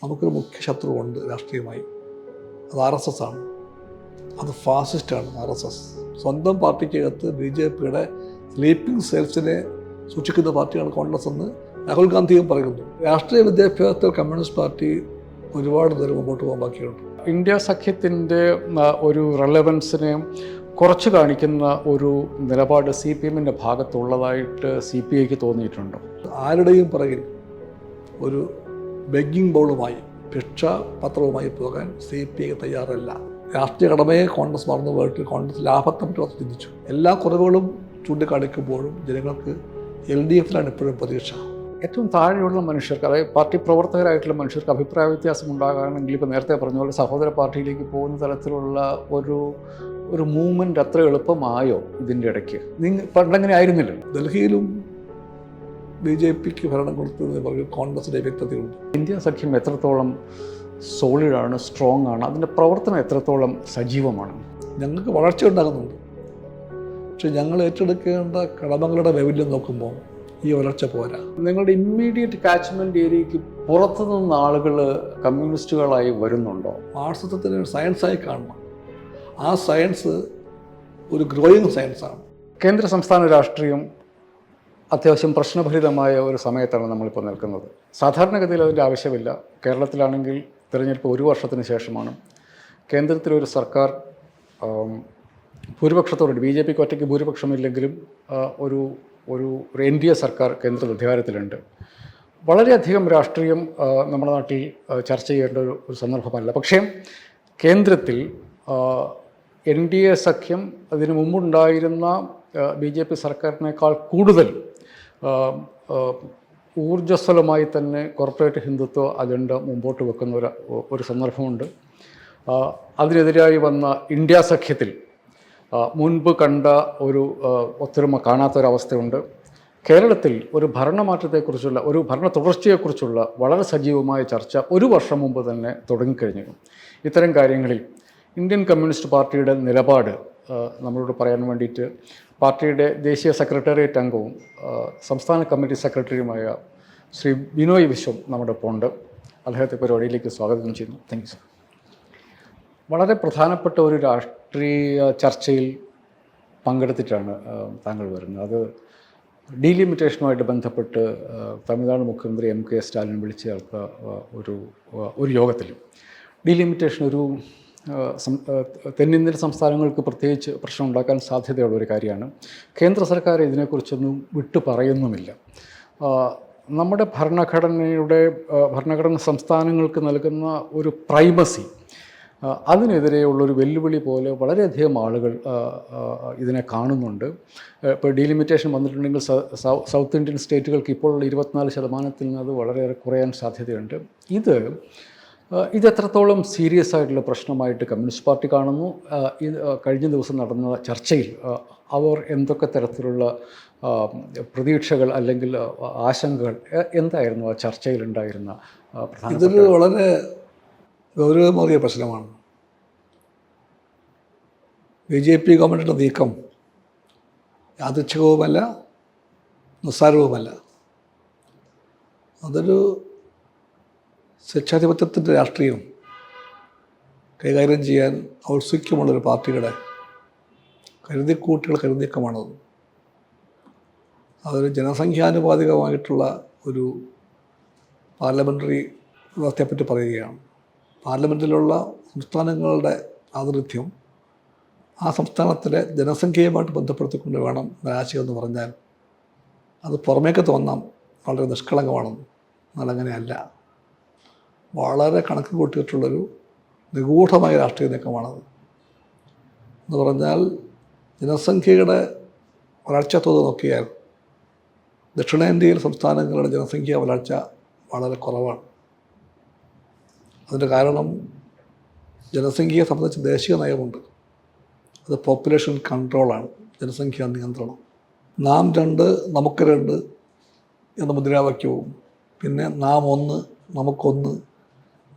നമുക്കൊരു മുഖ്യ ശത്രുവുണ്ട് രാഷ്ട്രീയമായി. അത് RSS ആണ്. അത് ഫാസിസ്റ്റാണ് RSS. സ്വന്തം പാർട്ടിക്കകത്ത് BJPയുടെ സ്ലീപ്പിംഗ് സെൽസിനെ സൂക്ഷിക്കുന്ന പാർട്ടിയാണ് കോൺഗ്രസ് എന്ന് രാഹുൽ ഗാന്ധിയും പറയുന്നു. രാഷ്ട്രീയ വിദ്യാഭ്യാസത്തിൽ കമ്മ്യൂണിസ്റ്റ് പാർട്ടി ഒരുപാട് ദൂരം മുമ്പോട്ട് പോകാൻ ബാക്കിയുണ്ട്. ഇന്ത്യ സഖ്യത്തിൻ്റെ ഒരു റെലവൻസിനെ കുറച്ച് കാണിക്കുന്ന ഒരു നിലപാട് CPM-ൻ്റെ ഭാഗത്തുള്ളതായിട്ട് CPIക്ക് തോന്നിയിട്ടുണ്ടോ? ആരുടെയും പുറകിൽ ഒരു ബെഗ്ഗിംഗ് ബോളുമായി ഭിക്ഷാപത്രവുമായി പോകാൻ CPI തയ്യാറല്ല. രാഷ്ട്രീയ കടമയെ കോൺഗ്രസ് മറന്നു പോയിട്ട് കോൺഗ്രസ് ലാഭത്തെ പറ്റി ചിന്തിച്ചു. എല്ലാ കുറവുകളും ചൂണ്ടിക്കാണിക്കുമ്പോഴും ജനങ്ങൾക്ക് LDFിലാണ് ഇപ്പോഴും പ്രതീക്ഷ. ഏറ്റവും താഴെയുള്ള മനുഷ്യർക്ക്, അതായത് പാർട്ടി പ്രവർത്തകരായിട്ടുള്ള മനുഷ്യർക്ക് അഭിപ്രായ വ്യത്യാസം ഉണ്ടാകാണെങ്കിൽ ഇപ്പോൾ നേരത്തെ പറഞ്ഞ പോലെ സഹോദര പാർട്ടിയിലേക്ക് പോകുന്ന തരത്തിലുള്ള ഒരു മൂവ്മെൻറ്റ് അത്ര എളുപ്പമായോ ഇതിൻ്റെ ഇടയ്ക്ക്? പണ്ടങ്ങനെ ആയിരുന്നില്ല. ഡൽഹിയിലും BJPക്ക് ഭരണം കൊടുത്തതിന് പുറകിൽ കോൺഗ്രസിൻ്റെ വ്യക്തതയുണ്ട്. ഇന്ത്യ സഖ്യം എത്രത്തോളം സോളിഡാണ്, സ്ട്രോങ് ആണ്, അതിൻ്റെ പ്രവർത്തനം എത്രത്തോളം സജീവമാണ്? ഞങ്ങൾക്ക് വളർച്ച ഉണ്ടാകുന്നുണ്ട്. പക്ഷെ ഞങ്ങൾ ഏറ്റെടുക്കേണ്ട കടമകളുടെ വൈവിധ്യം നോക്കുമ്പോൾ ഈ വളർച്ച പോരാ. നിങ്ങളുടെ ഇമ്മീഡിയറ്റ് കാച്ച്മെൻറ്റ് ഏരിയയ്ക്ക് പുറത്തു നിന്ന് ആളുകൾ കമ്മ്യൂണിസ്റ്റുകളായി വരുന്നുണ്ടോ? മാർക്സിസത്തിന് സയൻസായി കാണണം. ആ സയൻസ് ഒരു ഗ്രോയിങ് സയൻസാണ്. കേന്ദ്ര സംസ്ഥാന രാഷ്ട്രീയം അത്യാവശ്യം പ്രശ്നഭരിതമായ ഒരു സമയത്താണ് നമ്മളിപ്പോൾ നിൽക്കുന്നത്. സാധാരണഗതിയിൽ അതിൻ്റെ ആവശ്യമില്ല. കേരളത്തിലാണെങ്കിൽ തിരഞ്ഞെടുപ്പ് 1 വർഷത്തിന് ശേഷമാണ്. കേന്ദ്രത്തിലൊരു സർക്കാർ ഭൂരിപക്ഷത്തോടെ, BJPക്ക് ഒറ്റയ്ക്ക് ഭൂരിപക്ഷമില്ലെങ്കിലും ഒരു NDA സർക്കാർ കേന്ദ്രത്തിൽ അധികാരത്തിലുണ്ട്. വളരെയധികം രാഷ്ട്രീയം നമ്മുടെ നാട്ടിൽ ചർച്ച ചെയ്യേണ്ട ഒരു സന്ദർഭമല്ല. പക്ഷേ കേന്ദ്രത്തിൽ NDA സഖ്യം അതിനു മുമ്പുണ്ടായിരുന്ന BJP സർക്കാരിനേക്കാൾ കൂടുതൽ ഊർജ്ജസ്വലമായി തന്നെ കോർപ്പറേറ്റ് ഹിന്ദുത്വ അജണ്ട മുമ്പോട്ട് വെക്കുന്ന ഒരു സന്ദർഭമുണ്ട്. അതിനെതിരായി വന്ന ഇന്ത്യ സഖ്യത്തിൽ മുൻപ് കണ്ട ഒരു ഒത്തൊരുമ കാണാത്തൊരവസ്ഥയുണ്ട്. കേരളത്തിൽ ഒരു ഭരണമാറ്റത്തെക്കുറിച്ചുള്ള, ഒരു ഭരണ തുടർച്ചയെക്കുറിച്ചുള്ള വളരെ സജീവമായ ചർച്ച 1 വർഷം മുമ്പ് തന്നെ തുടങ്ങിക്കഴിഞ്ഞു. ഇത്തരം കാര്യങ്ങളിൽ ഇന്ത്യൻ കമ്മ്യൂണിസ്റ്റ് പാർട്ടിയുടെ നിലപാട് നമ്മളോട് പറയാൻ വേണ്ടിയിട്ട് പാർട്ടിയുടെ ദേശീയ സെക്രട്ടേറിയറ്റ് അംഗവും സംസ്ഥാന കമ്മിറ്റി സെക്രട്ടറിയുമായ ശ്രീ ബിനോയ് വിശ്വം നമ്മുടെ ഒപ്പം ഉണ്ട്. അദ്ദേഹത്തെ പരിപാടിയിലേക്ക് സ്വാഗതം ചെയ്യുന്നു. Thank you sir. വളരെ പ്രധാനപ്പെട്ട ഒരു രാഷ്ട്രീയ ചർച്ചയിൽ പങ്കെടുത്തിട്ടാണ് താങ്കൾ വരുന്നത്. അത് ഡീലിമിറ്റേഷനുമായിട്ട് ബന്ധപ്പെട്ട് തമിഴ്നാട് മുഖ്യമന്ത്രി MK സ്റ്റാലിൻ വിളിച്ചു ചേർത്ത ഒരു യോഗത്തിൽ ഡീലിമിറ്റേഷൻ ഒരു തെന്നിന്ത്യൻ സംസ്ഥാനങ്ങൾക്ക് പ്രത്യേകിച്ച് പ്രശ്നം ഉണ്ടാക്കാൻ സാധ്യതയുള്ള ഒരു കാര്യമാണ്. കേന്ദ്ര സർക്കാർ ഇതിനെക്കുറിച്ചൊന്നും വിട്ടു പറയുന്നുമില്ല. നമ്മുടെ ഭരണഘടന സംസ്ഥാനങ്ങൾക്ക് നൽകുന്ന ഒരു പ്രൈമസി, അതിനെതിരെയുള്ളൊരു വെല്ലുവിളി പോലെ വളരെയധികം ആളുകൾ ഇതിനെ കാണുന്നുണ്ട്. ഇപ്പോൾ ഡീലിമിറ്റേഷൻ വന്നിട്ടുണ്ടെങ്കിൽ സൗത്ത് ഇന്ത്യൻ സ്റ്റേറ്റുകൾക്ക് ഇപ്പോഴുള്ള 24% നിന്ന് അത് വളരെയേറെ കുറയാൻ സാധ്യതയുണ്ട്. ഇത് എത്രത്തോളം സീരിയസ് ആയിട്ടുള്ള പ്രശ്നമായിട്ട് കമ്മ്യൂണിസ്റ്റ് പാർട്ടി കാണുന്നു? കഴിഞ്ഞ ദിവസം നടന്ന ചർച്ചയിൽ അവർ എന്തൊക്കെ തരത്തിലുള്ള പ്രതീക്ഷകൾ അല്ലെങ്കിൽ ആശങ്കകൾ എന്തായിരുന്നു ആ ചർച്ചയിൽ ഉണ്ടായിരുന്ന? ഇതൊരു വളരെ ഗൗരവമേറിയ പ്രശ്നമാണ്. BJP ഗവൺമെൻറ്റിൻ്റെ നീക്കം യാദൃച്ഛികവുമല്ല, നിസ്സാരവുമല്ല. അതൊരു സ്വേച്ഛാധിപത്യത്തിൻ്റെ രാഷ്ട്രീയം കൈകാര്യം ചെയ്യാൻ ഔത്സുക്യമുള്ളൊരു പാർട്ടിയുടെ കരുനീക്കമാണത്. അതൊരു ജനസംഖ്യാനുപാതികമായിട്ടുള്ള ഒരു പാർലമെൻ്ററി വ്യവസ്ഥയെപ്പറ്റി പറയുകയാണ്. പാർലമെൻറ്റിലുള്ള സംസ്ഥാനങ്ങളുടെ ആതിഥ്യം ആ സംസ്ഥാനത്തിലെ ജനസംഖ്യയുമായിട്ട് ബന്ധപ്പെടുത്തിക്കൊണ്ട് വേണം ആശയമെന്ന് പറഞ്ഞാൽ അത് പുറമേക്ക് തോന്നാം വളരെ നിഷ്കളങ്കമാണെന്ന്. എന്നാൽ അങ്ങനെയല്ല. വളരെ കണക്ക് കൂട്ടിയിട്ടുള്ളൊരു നിഗൂഢമായ രാഷ്ട്രീയ നീക്കമാണത്. എന്ന് പറഞ്ഞാൽ ജനസംഖ്യയുടെ വളർച്ച തോത് നോക്കിയാൽ ദക്ഷിണേന്ത്യയിൽ സംസ്ഥാനങ്ങളുടെ ജനസംഖ്യ വളർച്ച വളരെ കുറവാണ്. അതിൻ്റെ കാരണം ജനസംഖ്യയെ സംബന്ധിച്ച് ദേശീയ നയമുണ്ട്. അത് പോപ്പുലേഷൻ കൺട്രോളാണ്, ജനസംഖ്യാ നിയന്ത്രണം. നാം 2 നമുക്ക് 2 എന്ന മുദ്രാവാക്യവും പിന്നെ നാം 1 നമുക്കൊന്ന്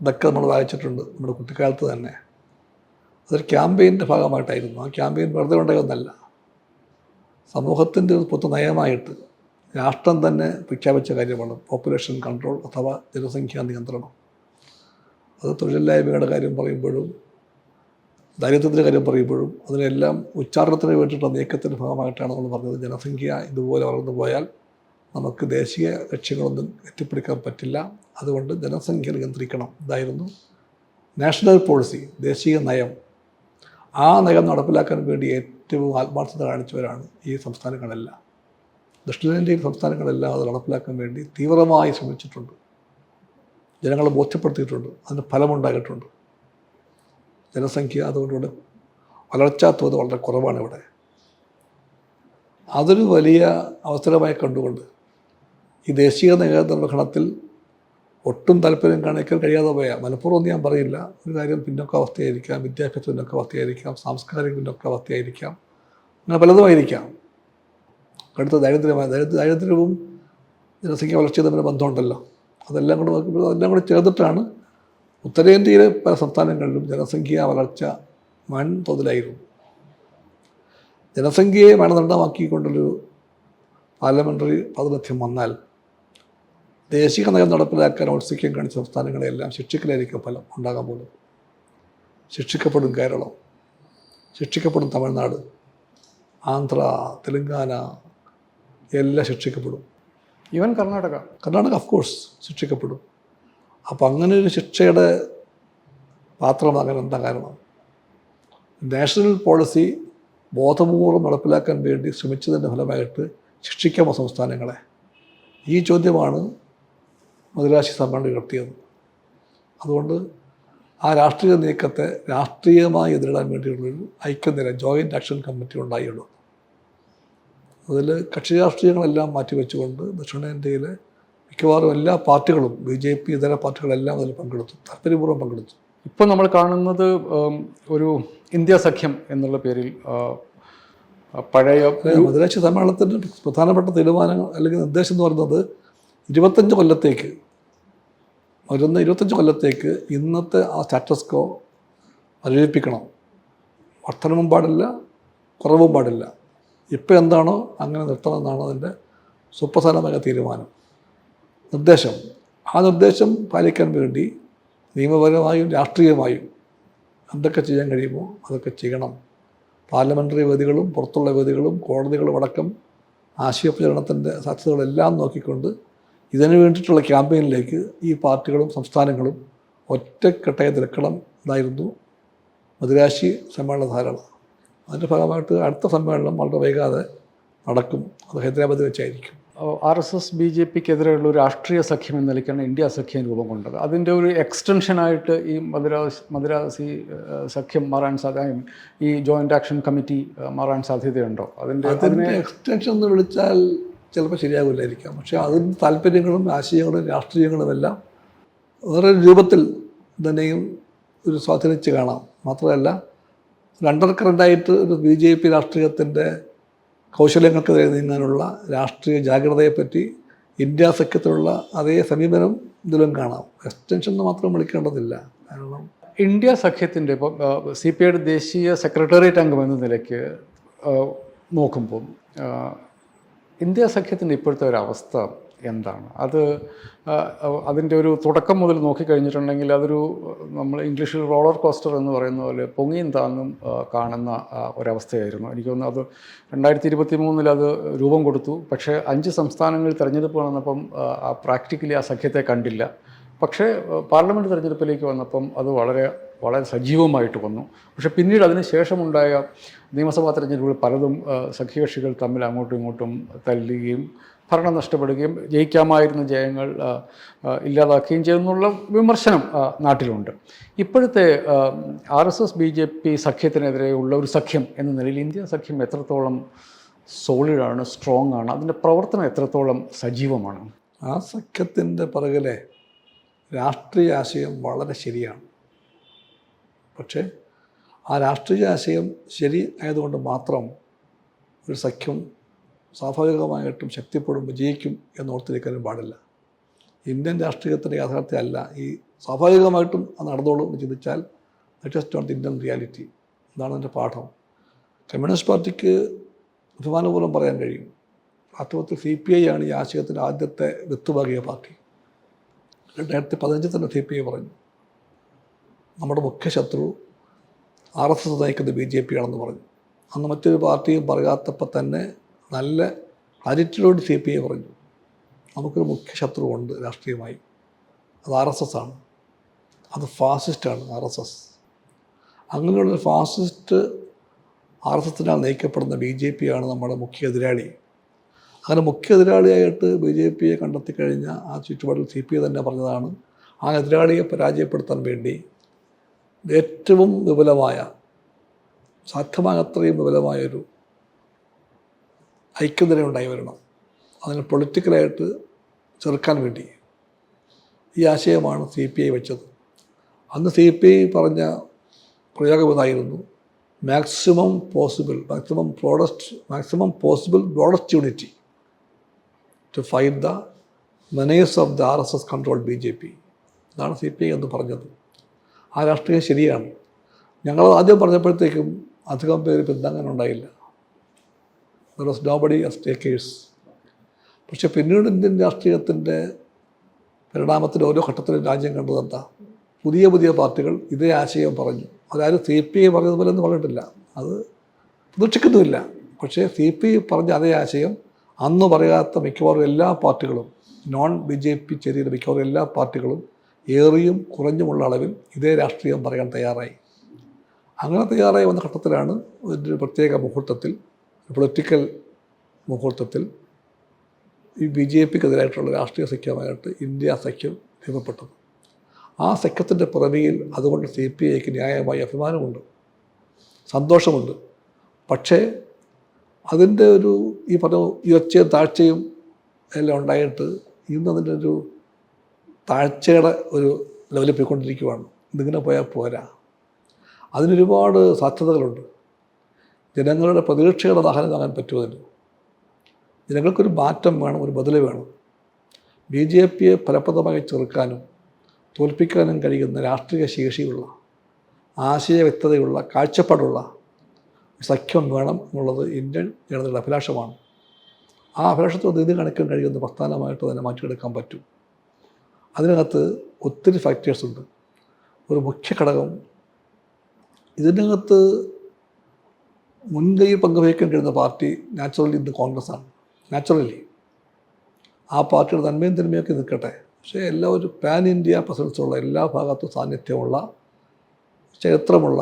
ഇതൊക്കെ നമ്മൾ വായിച്ചിട്ടുണ്ട് നമ്മുടെ കുട്ടിക്കാലത്ത് തന്നെ. അതൊരു ക്യാമ്പയിൻ്റെ ഭാഗമായിട്ടായിരുന്നു. ആ ക്യാമ്പയിൻ വെറുതെ ഉണ്ടായൊന്നല്ല. സമൂഹത്തിൻ്റെ ഒരു പൊതു നയമായിട്ട് രാഷ്ട്രം തന്നെ പ്രഖ്യാപിച്ച കാര്യമാണ് പോപ്പുലേഷൻ കൺട്രോൾ അഥവാ ജനസംഖ്യാ നിയന്ത്രണം. അത് തൊഴിലില്ലായ്മയുടെ കാര്യം പറയുമ്പോഴും ദാരിദ്ര്യത്തിൻ്റെ കാര്യം പറയുമ്പോഴും അതിനെല്ലാം ഉച്ചാരണത്തിന് വേണ്ടിയിട്ടുള്ള നീക്കത്തിൻ്റെ ഭാഗമായിട്ടാണ് നമ്മൾ പറഞ്ഞത് ജനസംഖ്യ ഇതുപോലെ വളർന്നു പോയാൽ നമുക്ക് ദേശീയ ലക്ഷ്യങ്ങളൊന്നും എത്തിപ്പിടിക്കാൻ പറ്റില്ല, അതുകൊണ്ട് ജനസംഖ്യ നിയന്ത്രിക്കണം. ഇതായിരുന്നു നാഷണൽ പോളിസി, ദേശീയ നയം. ആ നയം നടപ്പിലാക്കാൻ വേണ്ടി ഏറ്റവും ആത്മാർത്ഥത കാണിച്ചവരാണ് ഈ സംസ്ഥാനങ്ങളെല്ലാം. ദക്ഷിണേന്ത്യൻ സംസ്ഥാനങ്ങളെല്ലാം അത് നടപ്പിലാക്കാൻ വേണ്ടി തീവ്രമായി ശ്രമിച്ചിട്ടുണ്ട്, ജനങ്ങളെ ബോധ്യപ്പെടുത്തിയിട്ടുണ്ട്, അതിന് ഫലമുണ്ടായിട്ടുണ്ട്. ജനസംഖ്യ അതുകൊണ്ടുകൂടെ വളർച്ചാ തോത് വളരെ കുറവാണ് ഇവിടെ. അതൊരു വലിയ അവസരമായി കണ്ടുകൊണ്ട് ഈ ദേശീയ നിർവഹണത്തിൽ ഒട്ടും താല്പര്യം കാണിക്കാൻ കഴിയാതെ പോയാൽ, മനഃപൂർവ്വം ഞാൻ പറയില്ല, ഒരു കാര്യം പിന്നോക്കാവസ്ഥയായിരിക്കാം, വിദ്യാഭ്യാസ പിന്നോക്കാവസ്ഥയായിരിക്കാം, സാംസ്കാരിക പിന്നോക്കാവസ്ഥയായിരിക്കാം, അങ്ങനെ പലതുമായിരിക്കാം. അടുത്ത ദാരിദ്ര്യവും ജനസംഖ്യ വളർച്ചയും തമ്മിൽ ബന്ധമുണ്ടല്ലോ. അതെല്ലാം കൂടെ നോക്കുമ്പോൾ അതെല്ലാം കൂടെ ചേർന്നിട്ടാണ് ഉത്തരേന്ത്യയിലെ പല സംസ്ഥാനങ്ങളിലും ജനസംഖ്യാ വളർച്ച വൻ തോതിലായിരുന്നു. ജനസംഖ്യയെ മാനദണ്ഡമാക്കിക്കൊണ്ടൊരു പാർലമെൻ്ററി പ്രാതിനിധ്യം വന്നാൽ ദേശീയ നയം നടപ്പിലാക്കാൻ ഔത്സുക്യം കാണിച്ച സംസ്ഥാനങ്ങളെല്ലാം ശിക്ഷിക്കലായിരിക്കും ഫലം ഉണ്ടാകാൻ പോകുന്നത്. ശിക്ഷിക്കപ്പെടും കേരളം, ശിക്ഷിക്കപ്പെടും തമിഴ്നാട്, ആന്ധ്ര, തെലുങ്കാന എല്ലാം ശിക്ഷിക്കപ്പെടും. ഈവൻ കർണാടക ഓഫ് കോഴ്സ് ശിക്ഷിക്കപ്പെടും. അപ്പോൾ അങ്ങനെ ഒരു ശിക്ഷയുടെ പാത്രമാകാൻ എന്താ കാരണം? നാഷണൽ പോളിസി ബോധപൂർവം നടപ്പിലാക്കാൻ വേണ്ടി ശ്രമിച്ചതിൻ്റെ ഫലമായിട്ട് ശിക്ഷിക്കാമോ സംസ്ഥാനങ്ങളെ? ഈ ചോദ്യമാണ് മദിരാശി സമ്മേളനം ഉയർത്തിയത്. അതുകൊണ്ട് ആ രാഷ്ട്രീയ നീക്കത്തെ രാഷ്ട്രീയമായി എതിരിടാൻ വേണ്ടിയുള്ളൊരു ഐക്യനിര, ജോയിൻ്റ് ആക്ഷൻ കമ്മിറ്റി ഉണ്ടായുള്ളൂ. അതിൽ കക്ഷി രാഷ്ട്രീയങ്ങളെല്ലാം മാറ്റിവെച്ചുകൊണ്ട് ദക്ഷിണേന്ത്യയിലെ മിക്കവാറും എല്ലാ പാർട്ടികളും, BJP ഇതര പാർട്ടികളെല്ലാം അതിൽ പങ്കെടുത്തു, താല്പര്യപൂർവ്വം പങ്കെടുത്തു. ഇപ്പോൾ നമ്മൾ കാണുന്നത് ഒരു ഇന്ത്യ സഖ്യം എന്നുള്ള പേരിൽ പഴയ മദിരാശി സമ്മേളനത്തിൻ്റെ പ്രധാനപ്പെട്ട തീരുമാനങ്ങൾ അല്ലെങ്കിൽ നിർദ്ദേശം എന്ന് പറയുന്നത് 25 കൊല്ലത്തേക്ക്, വരുന്ന 25 കൊല്ലത്തേക്ക് ഇന്നത്തെ ആ സ്റ്റാറ്റസ് കോ മരവിപ്പിക്കണം. വർധനവും പാടില്ല, കുറവും പാടില്ല. ഇപ്പോൾ എന്താണോ അങ്ങനെ നിർത്തണമെന്നാണ് അതിൻ്റെ സുപ്രധാനമായ തീരുമാനം, നിർദ്ദേശം. ആ നിർദ്ദേശം പാലിക്കാൻ വേണ്ടി നിയമപരമായും രാഷ്ട്രീയമായും എന്തൊക്കെ ചെയ്യാൻ കഴിയുമോ അതൊക്കെ ചെയ്യണം. പാർലമെൻ്ററി വേദികളും പുറത്തുള്ള വേദികളും കോടതികളും അടക്കം ആശയപ്രചരണത്തിൻ്റെ സാധ്യതകളെല്ലാം നോക്കിക്കൊണ്ട് ഇതിനു വേണ്ടിയിട്ടുള്ള ക്യാമ്പയിനിലേക്ക് ഈ പാർട്ടികളും സംസ്ഥാനങ്ങളും ഒറ്റക്കെട്ടായി നിൽക്കണം എന്നായിരുന്നു മദിരാശി സമ്മേളന ധാരണ. അതിൻ്റെ ഭാഗമായിട്ട് അടുത്ത സമ്മേളനം വളരെ വൈകാതെ നടക്കും. അത് ഹൈദരാബാദിൽ വെച്ചായിരിക്കും. RSS BJPക്കെതിരെയുള്ള ഒരു രാഷ്ട്രീയ സഖ്യം എന്ന നിലയ്ക്കാണ് ഇന്ത്യ സഖ്യം രൂപം കൊണ്ടത്. അതിൻ്റെ ഒരു എക്സ്റ്റൻഷനായിട്ട് ഈ മദിരാസി സഖ്യം മാറാൻ സാധ്യത, ഈ ജോയിൻ്റ് ആക്ഷൻ കമ്മിറ്റി മാറാൻ സാധ്യതയുണ്ടോ? അതിൻ്റെ എക്സ്റ്റൻഷൻ എന്ന് വിളിച്ചാൽ ചിലപ്പോൾ ശരിയാകില്ലായിരിക്കാം. പക്ഷേ അതിൻ്റെ താല്പര്യങ്ങളും ആശയങ്ങളും രാഷ്ട്രീയങ്ങളും എല്ലാം വേറെ രൂപത്തിൽ തന്നെയും ഒരു സ്വാധീനിച്ച് കാണാം. മാത്രമല്ല ഒരു അണ്ടർ കറണ്ടായിട്ട് ഒരു BJP രാഷ്ട്രീയത്തിൻ്റെ കൗശലങ്ങൾക്കെതിരെ നീങ്ങാനുള്ള രാഷ്ട്രീയ ജാഗ്രതയെപ്പറ്റി ഇന്ത്യ സഖ്യത്തിലുള്ള അതേ സമീപനം ഇതിലും കാണാം. എക്സ്റ്റൻഷൻ എന്ന് മാത്രം വിളിക്കേണ്ടതില്ല. കാരണം ഇന്ത്യ സഖ്യത്തിൻ്റെ ഇപ്പോൾ CPIയുടെ ദേശീയ സെക്രട്ടേറിയറ്റ് അംഗം എന്ന നിലയ്ക്ക് നോക്കുമ്പോൾ ഇന്ത്യ സഖ്യത്തിൻ്റെ ഇപ്പോഴത്തെ ഒരു അവസ്ഥ എന്താണ്? അതിൻ്റെ ഒരു തുടക്കം മുതൽ നോക്കിക്കഴിഞ്ഞിട്ടുണ്ടെങ്കിൽ അതൊരു നമ്മൾ ഇംഗ്ലീഷിൽ റോളർ കോസ്റ്റർ എന്ന് പറയുന്ന പോലെ പൊങ്ങിയും താങ്ങും കാണുന്ന ഒരവസ്ഥയായിരുന്നു. എനിക്ക് തോന്നുന്നു അത് 2023 അത് രൂപം കൊടുത്തു. പക്ഷേ 5 സംസ്ഥാനങ്ങളിൽ തിരഞ്ഞെടുപ്പ് വന്നപ്പം പ്രാക്ടിക്കലി ആ സഖ്യത്തെ കണ്ടില്ല. പക്ഷേ പാർലമെൻറ്റ് തിരഞ്ഞെടുപ്പിലേക്ക് വന്നപ്പം അത് വളരെ വളരെ സജീവമായിട്ട് വന്നു. പക്ഷേ പിന്നീട് അതിന് ശേഷമുണ്ടായ നിയമസഭാ തിരഞ്ഞെടുപ്പുകൾ പലതും സഖ്യകക്ഷികൾ തമ്മിൽ അങ്ങോട്ടും ഇങ്ങോട്ടും തല്ലുകയും ഭരണം നഷ്ടപ്പെടുകയും ജയിക്കാമായിരുന്ന ജയങ്ങൾ ഇല്ലാതാക്കുകയും ചെയ്യുന്നുള്ള വിമർശനം നാട്ടിലുണ്ട്. ഇപ്പോഴത്തെ RSS BJP സഖ്യത്തിനെതിരെയുള്ള ഒരു സഖ്യം എന്ന നിലയിൽ ഇന്ത്യ സഖ്യം എത്രത്തോളം സോളിഡാണ്, സ്ട്രോങ് ആണ്? അതിൻ്റെ പ്രവർത്തനം എത്രത്തോളം സജീവമാണ്? ആ സഖ്യത്തിൻ്റെ പുറകിലെ രാഷ്ട്രീയ ആശയം വളരെ ശരിയാണ്. പക്ഷേ ആ രാഷ്ട്രീയ ആശയം ശരി ആയതുകൊണ്ട് മാത്രം ഒരു സഖ്യം സ്വാഭാവികമായിട്ടും ശക്തിപ്പെടും, വിജയിക്കും എന്നോർത്തിരിക്കാനും പാടില്ല. ഇന്ത്യൻ രാഷ്ട്രീയത്തിൻ്റെ യാഥാർത്ഥ്യമല്ല ഈ സ്വാഭാവികമായിട്ടും അത് നടന്നോളൂ എന്ന് ചിന്തിച്ചാൽ that is not the Indian reality. ഇതാണ് എൻ്റെ പാഠം. കമ്മ്യൂണിസ്റ്റ് പാർട്ടിക്ക് അഭിമാനപൂർവ്വം പറയാൻ കഴിയും, വാസ്തവത്തിൽ CPI ആണ് ഈ ആശയത്തിൻ്റെ ആദ്യത്തെ വിത്തുപാകിയ പാർട്ടി. 2015 തന്നെ CPI പറഞ്ഞു. നമ്മുടെ മുഖ്യ ശത്രു RSS നയിക്കുന്ന BJP ആണെന്ന് പറഞ്ഞു. അന്ന് മറ്റൊരു പാർട്ടിയും പറയാത്തപ്പോൾ തന്നെ നല്ല ക്ലാരിറ്റിയോട് CPI പറഞ്ഞു, നമുക്കൊരു മുഖ്യ ശത്രുവുണ്ട് രാഷ്ട്രീയമായി, അത് RSS ആണ്, അത് ഫാസിസ്റ്റാണ് RSS. അങ്ങനെയുള്ളൊരു ഫാസിസ്റ്റ് RSSനാൽ നയിക്കപ്പെടുന്ന BJP ആണ് നമ്മുടെ മുഖ്യ എതിരാളി. അങ്ങനെ മുഖ്യ എതിരാളിയായിട്ട് BJPയെ കണ്ടെത്തി കഴിഞ്ഞ ആ ചുറ്റുപാടിൽ CPI തന്നെ പറഞ്ഞതാണ്, ആ എതിരാളിയെ പരാജയപ്പെടുത്താൻ വേണ്ടി ഏറ്റവും വിപുലമായ, സാധ്യമായത്രയും വിപുലമായൊരു ഐക്യനിര ഉണ്ടായി വരണം, അതിനെ പൊളിറ്റിക്കലായിട്ട് ചെറുക്കാൻ വേണ്ടി. ഈ ആശയമാണ് CPI വെച്ചത്. അന്ന് CPI പറഞ്ഞ പ്രയോഗം ഇതായിരുന്നു, maximum possible broadest unity to fight the menace of the RSS controlled BJP. ഇതാണ് CPI എന്ന് പറഞ്ഞത്. ആ രാഷ്ട്രീയം ശരിയാണ്. ഞങ്ങൾ ആദ്യം പറഞ്ഞപ്പോഴത്തേക്കും അധികം പേര് പിന്താങ്ങാൻ ഉണ്ടായില്ല. There was nobody as takers. പക്ഷെ പിന്നീട് ഇന്ത്യൻ രാഷ്ട്രീയത്തിൻ്റെ പരിണാമത്തിൻ്റെ ഓരോ ഘട്ടത്തിലും രാജ്യം കണ്ടതെന്താ, പുതിയ പുതിയ പാർട്ടികൾ ഇതേ ആശയം പറഞ്ഞു. അതായത് CPI പറഞ്ഞതുപോലെ ഒന്നും പറഞ്ഞിട്ടില്ല, അത് പ്രതീക്ഷിക്കുന്നുമില്ല. പക്ഷേ CPI പറഞ്ഞ അതേ ആശയം അന്ന് പറയാത്ത മിക്കവാറും എല്ലാ പാർട്ടികളും, നോൺ BJP ചേരിയിലെ മിക്കവാറും എല്ലാ പാർട്ടികളും ഏറിയും കുറഞ്ഞുമുള്ള അളവിൽ ഇതേ രാഷ്ട്രീയം പറയാൻ തയ്യാറായി. അങ്ങനെ തയ്യാറായി വന്ന ഘട്ടത്തിലാണ് ഒരു പ്രത്യേക മുഹൂർത്തത്തിൽ, പൊളിറ്റിക്കൽ മുഹൂർത്തത്തിൽ ഈ BJPക്കെതിരായിട്ടുള്ള രാഷ്ട്രീയ സഖ്യമായിട്ട് ഇന്ത്യ സഖ്യം രൂപപ്പെട്ടത്. ആ സഖ്യത്തിൻ്റെ പുറമേയിൽ അതുകൊണ്ട് CPIക്ക് ന്യായമായ അഭിമാനമുണ്ട്, സന്തോഷമുണ്ട്. പക്ഷേ അതിൻ്റെ ഒരു ഈ പറഞ്ഞ ഉയർച്ചയും താഴ്ചയും എല്ലാം ഉണ്ടായിട്ട് ഇന്ന് അതിൻ്റെ ഒരു താഴ്ചയുടെ ഒരു ലെവലിൽ പോയിക്കൊണ്ടിരിക്കുകയാണ്. ഇതിങ്ങനെ പോയാൽ പോരാ, അതിനൊരുപാട് സാധ്യതകളുണ്ട്. ജനങ്ങളുടെ പ്രതീക്ഷയുടെ ദാഹനം കാണാൻ പറ്റുമതിന്. ജനങ്ങൾക്കൊരു മാറ്റം വേണം, ഒരു ബദൽ വേണം. BJPയെ ഫലപ്രദമായി ചെറുക്കാനും തോൽപ്പിക്കാനും കഴിയുന്ന രാഷ്ട്രീയ ശേഷിയുള്ള, ആശയ വ്യക്തതയുള്ള, കാഴ്ചപ്പാടുള്ള സഖ്യം വേണം എന്നുള്ളത് ഇന്ത്യൻ ജനതയുടെ അഭിലാഷമാണ്. ആ അഭിലാഷത്തോട് നീതി കാണിക്കാൻ കഴിയുന്ന പ്രസ്ഥാനമായിട്ട് തന്നെ മാറ്റിയെടുക്കാൻ പറ്റും. അതിനകത്ത് ഒത്തിരി ഫാക്ടേഴ്സ് ഉണ്ട്. ഒരു മുഖ്യ ഘടകം, ഇതിനകത്ത് മുൻകൈ പങ്കുവയ്ക്കാൻ കഴിയുന്ന പാർട്ടി നാച്ചുറലി ഇന്ന് കോൺഗ്രസ്സാണ്. നാച്ചുറലി ആ പാർട്ടിയുടെ നന്മയും തിന്മയൊക്കെ നിൽക്കട്ടെ, പക്ഷേ എല്ലാ ഒരു പാൻ ഇന്ത്യ പ്രസൻസുള്ള, എല്ലാ ഭാഗത്തും സാന്നിധ്യമുള്ള, ചരിത്രമുള്ള,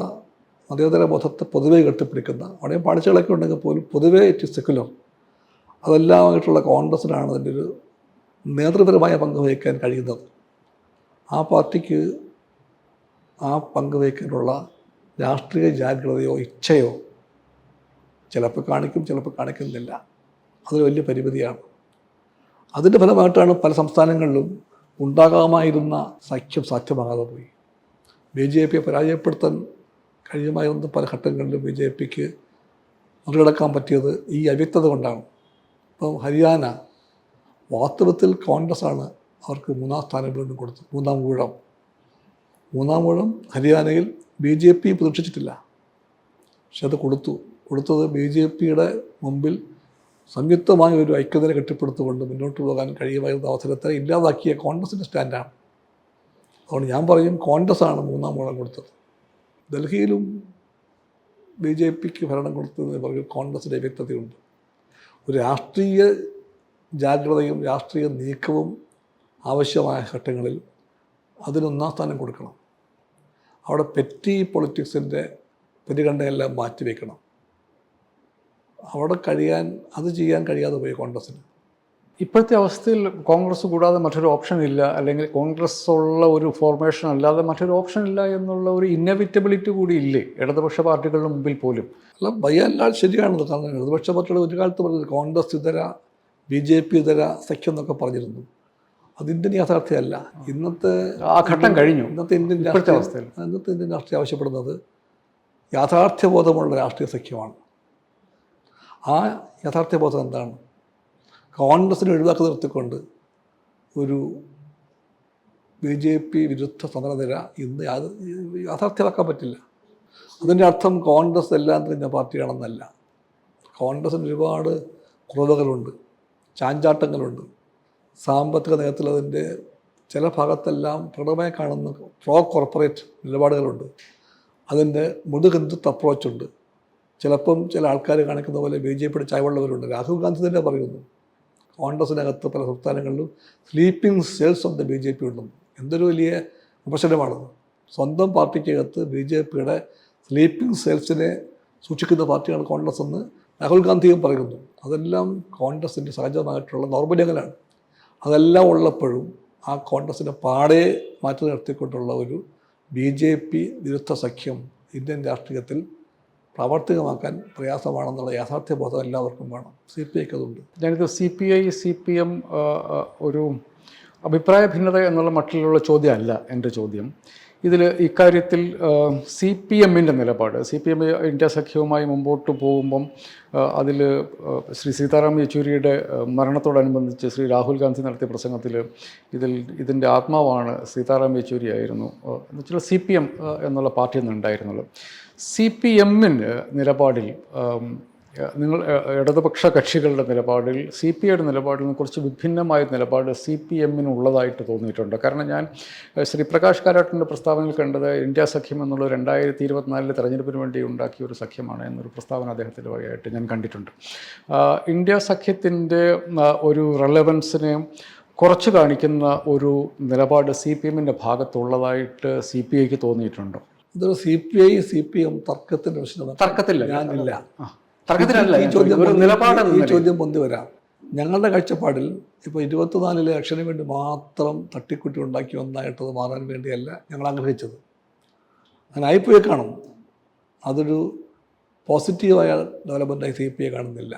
മതേതര ബോധത്തെ പൊതുവെ കെട്ടിപ്പിടിക്കുന്ന, അവിടെയും പാളിച്ചകളൊക്കെ ഉണ്ടെങ്കിൽ പോലും പൊതുവേ ഇറ്റ് സെക്കുലർ, അതെല്ലാമായിട്ടുള്ള കോൺഗ്രസ്സിനാണ് അതിൻ്റെ ഒരു നേതൃപരമായ പങ്ക് വഹിക്കാൻ കഴിയുന്നത്. ആ പാർട്ടിക്ക് ആ പങ്ക് വഹിക്കാനുള്ള രാഷ്ട്രീയ ജാഗ്രതയോ ഇച്ഛയോ ചിലപ്പോൾ കാണിക്കും, ചിലപ്പോൾ കാണിക്കുന്നില്ല. അതൊരു വലിയ പരിമിതിയാണ്. അതിൻ്റെ ഫലമായിട്ടാണ് പല സംസ്ഥാനങ്ങളിലും ഉണ്ടാകാമായിരുന്ന സഖ്യം സാധ്യമാകാതെ പോയി. BJPയെ പരാജയപ്പെടുത്താൻ കഴിയുമായിരുന്ന പല ഘട്ടങ്ങളിലും BJPക്ക് മറികടക്കാൻ പറ്റിയത് ഈ അവ്യക്തത കൊണ്ടാണ്. ഇപ്പം ഹരിയാന വാസ്തവത്തിൽ കോൺഗ്രസ്സാണ് അവർക്ക് 3-ാം സ്ഥാനം വീണ്ടും കൊടുത്തു. 3-ാം ഊഴം ഹരിയാനയിൽ BJP പ്രതീക്ഷിച്ചിട്ടില്ല, പക്ഷെ അത് കൊടുത്തത് BJPയുടെ മുമ്പിൽ സംയുക്തമായ ഒരു ഐക്യതയെ കെട്ടിപ്പടുത്തുകൊണ്ട് മുന്നോട്ട് പോകാൻ കഴിയുമായിരുന്ന അവസരത്തെ ഇല്ലാതാക്കിയ കോൺഗ്രസിൻ്റെ സ്റ്റാൻഡാണ്. അതുകൊണ്ട് ഞാൻ പറയും കോൺഗ്രസ്സാണ് 3-ാം ഊഴം കൊടുത്തത്. ഡൽഹിയിലും BJPക്ക് ഭരണം കൊടുത്തതിന് പുറകിൽ കോൺഗ്രസിൻ്റെ വ്യക്തതയുണ്ട്. ഒരു രാഷ്ട്രീയ ജാഗ്രതയും രാഷ്ട്രീയ നീക്കവും ആവശ്യമായ ഘട്ടങ്ങളിൽ അതിന് 1-ാം സ്ഥാനം കൊടുക്കണം. അവിടെ പെറ്റി പൊളിറ്റിക്സിൻ്റെ പരിഗണനയെല്ലാം മാറ്റിവെക്കണം. അവിടെ അത് ചെയ്യാൻ കഴിയാതെ പോയി കോൺഗ്രസ്സിന്. ഇപ്പോഴത്തെ അവസ്ഥയിൽ കോൺഗ്രസ് കൂടാതെ മറ്റൊരു ഓപ്ഷൻ ഇല്ല, അല്ലെങ്കിൽ കോൺഗ്രസ് ഉള്ള ഒരു ഫോർമേഷൻ അല്ലാതെ മറ്റൊരു ഓപ്ഷൻ ഇല്ല എന്നുള്ള ഒരു ഇന്നവിറ്റബിലിറ്റി കൂടി ഇല്ലേ ഇടതുപക്ഷ പാർട്ടികളുടെ മുമ്പിൽ പോലും? അല്ല, ബയ്യാലാൽ ശരിയാണത്. കാരണം ഇടതുപക്ഷ പാർട്ടികൾ ഒരു കാലത്ത് പറഞ്ഞത് കോൺഗ്രസ് ഇതര BJP ഇതര സഖ്യം എന്നൊക്കെ പറഞ്ഞിരുന്നു. അത് ഇന്ത്യൻ യാഥാർത്ഥ്യമല്ല. ഇന്നത്തെ ആ ഘട്ടം കഴിഞ്ഞു. ഇന്നത്തെ ഇന്ത്യൻ രാഷ്ട്രീയം ആവശ്യപ്പെടുന്നത് യാഥാർത്ഥ്യബോധമുള്ള രാഷ്ട്രീയ സഖ്യമാണ്. ആ യാഥാർത്ഥ്യബോധം എന്താണ്? കോൺഗ്രസിനെ ഒഴിവാക്കി നിർത്തിക്കൊണ്ട് ഒരു BJP വിരുദ്ധ സമരനിര ഇന്ന് യാഥാർത്ഥ്യമാക്കാൻ പറ്റില്ല. അതിൻ്റെ അർത്ഥം കോൺഗ്രസ് എല്ലാം തിരിഞ്ഞ പാർട്ടിയാണെന്നല്ല. കോൺഗ്രസ്സിന് ഒരുപാട് കുറവുകളുണ്ട്, ചാഞ്ചാട്ടങ്ങളുണ്ട്. സാമ്പത്തിക നയത്തിൽ അതിൻ്റെ ചില ഭാഗത്തെല്ലാം പ്രകടമായി കാണുന്ന പ്രോ കോർപ്പറേറ്റ് നിലപാടുകളുണ്ട്. അതിൻ്റെ മൃദുഹിന്ദുത്വ അപ്രോച്ചുണ്ട്. ചിലപ്പം ചില ആൾക്കാർ കാണിക്കുന്ന പോലെ BJP ചായവുള്ളവരുണ്ട്. രാഹുൽ ഗാന്ധി തന്നെ പറയുന്നു കോൺഗ്രസിനകത്ത് പല സംസ്ഥാനങ്ങളിലും sleeping cells of the BJP ഉണ്ടെന്ന്. എന്തൊരു വലിയ വിമർശനമാണെന്ന്. സ്വന്തം പാർട്ടിക്കകത്ത് BJPയുടെ സ്ലീപ്പിംഗ് സെൽസിനെ സൂക്ഷിക്കുന്ന പാർട്ടിയാണ് കോൺഗ്രസ് എന്ന് രാഹുൽ ഗാന്ധിയും പറയുന്നു. അതെല്ലാം കോൺഗ്രസിൻ്റെ സഹജമായിട്ടുള്ള ദൗർബല്യങ്ങളാണ്. അതെല്ലാം ഉള്ളപ്പോഴും ആ കോൺഗ്രസിനെ പാടെ മാറ്റി നിർത്തിക്കൊണ്ടുള്ള ഒരു BJP വിരുദ്ധ സഖ്യം ഇന്ത്യൻ രാഷ്ട്രീയത്തിൽ പ്രാവർത്തികമാക്കാൻ പ്രയാസമാണെന്നുള്ള യാഥാർത്ഥ്യബോധം എല്ലാവർക്കും വേണം. CPIക്ക് അതുണ്ട്. ഞാനിത് CPI CPM ഒരു അഭിപ്രായ ഭിന്നത എന്നുള്ള മട്ടിലുള്ള ചോദ്യമല്ല എൻ്റെ ചോദ്യം. ഇതിൽ ഇക്കാര്യത്തിൽ CPMൻ്റെ നിലപാട്, CPM ഇന്ത്യ സഖ്യവുമായി മുമ്പോട്ട് പോകുമ്പം അതിൽ ശ്രീ സീതാറാം യെച്ചൂരിയുടെ മരണത്തോടനുബന്ധിച്ച് ശ്രീ രാഹുൽ ഗാന്ധി നടത്തിയ പ്രസംഗത്തിൽ ഇതിൻ്റെ ആത്മാവാണ് സീതാറാം യെച്ചൂരി ആയിരുന്നു എന്ന് വെച്ചാൽ CPM എന്നുള്ള പാർട്ടി ഒന്നുണ്ടായിരുന്നുള്ളൂ. CPMൻ്റെ നിലപാടിൽ നിങ്ങൾ ഇടതുപക്ഷ കക്ഷികളുടെ നിലപാടിൽ CPIയുടെ നിലപാടിൽ നിന്ന് കുറച്ച് വിഭിന്നമായ നിലപാട് CPMനുള്ളതായിട്ട് തോന്നിയിട്ടുണ്ട്. കാരണം ഞാൻ ശ്രീ പ്രകാശ് കാരാട്ടിൻ്റെ പ്രസ്താവനയിൽ കണ്ടത് ഇന്ത്യ സഖ്യം എന്നുള്ള 2024 തെരഞ്ഞെടുപ്പിന് വേണ്ടി ഉണ്ടാക്കിയ ഒരു സഖ്യമാണ് എന്നൊരു പ്രസ്താവന അദ്ദേഹത്തിൻ്റെ വകയായിട്ട് ഞാൻ കണ്ടിട്ടുണ്ട്. ഇന്ത്യ സഖ്യത്തിൻ്റെ ഒരു റെലവൻസിനെ കുറച്ച് കാണിക്കുന്ന ഒരു നിലപാട് CPMൻ്റെ ഭാഗത്തുള്ളതായിട്ട് CPIക്ക് തോന്നിയിട്ടുണ്ടോ? ഇതൊരു CPI-CPM തർക്കത്തിൻ്റെ വിഷയമാണ്. തർക്കത്തില്ല, ഞാനില്ല. ഈ ചോദ്യം പൊന്തി വരാം. ഞങ്ങളുടെ കാഴ്ചപ്പാടിൽ ഇപ്പോൾ 24 ഇലക്ഷന് വേണ്ടി മാത്രം തട്ടിക്കുട്ടി ഉണ്ടാക്കി ഒന്നായിട്ടത് മാറാൻ വേണ്ടിയല്ല ഞങ്ങൾ ആഗ്രഹിച്ചത്. അങ്ങനെ ആയിപ്പോയി കാണും. അതൊരു പോസിറ്റീവായ ഡെവലപ്മെൻറ്റായി CPI കാണുന്നില്ല.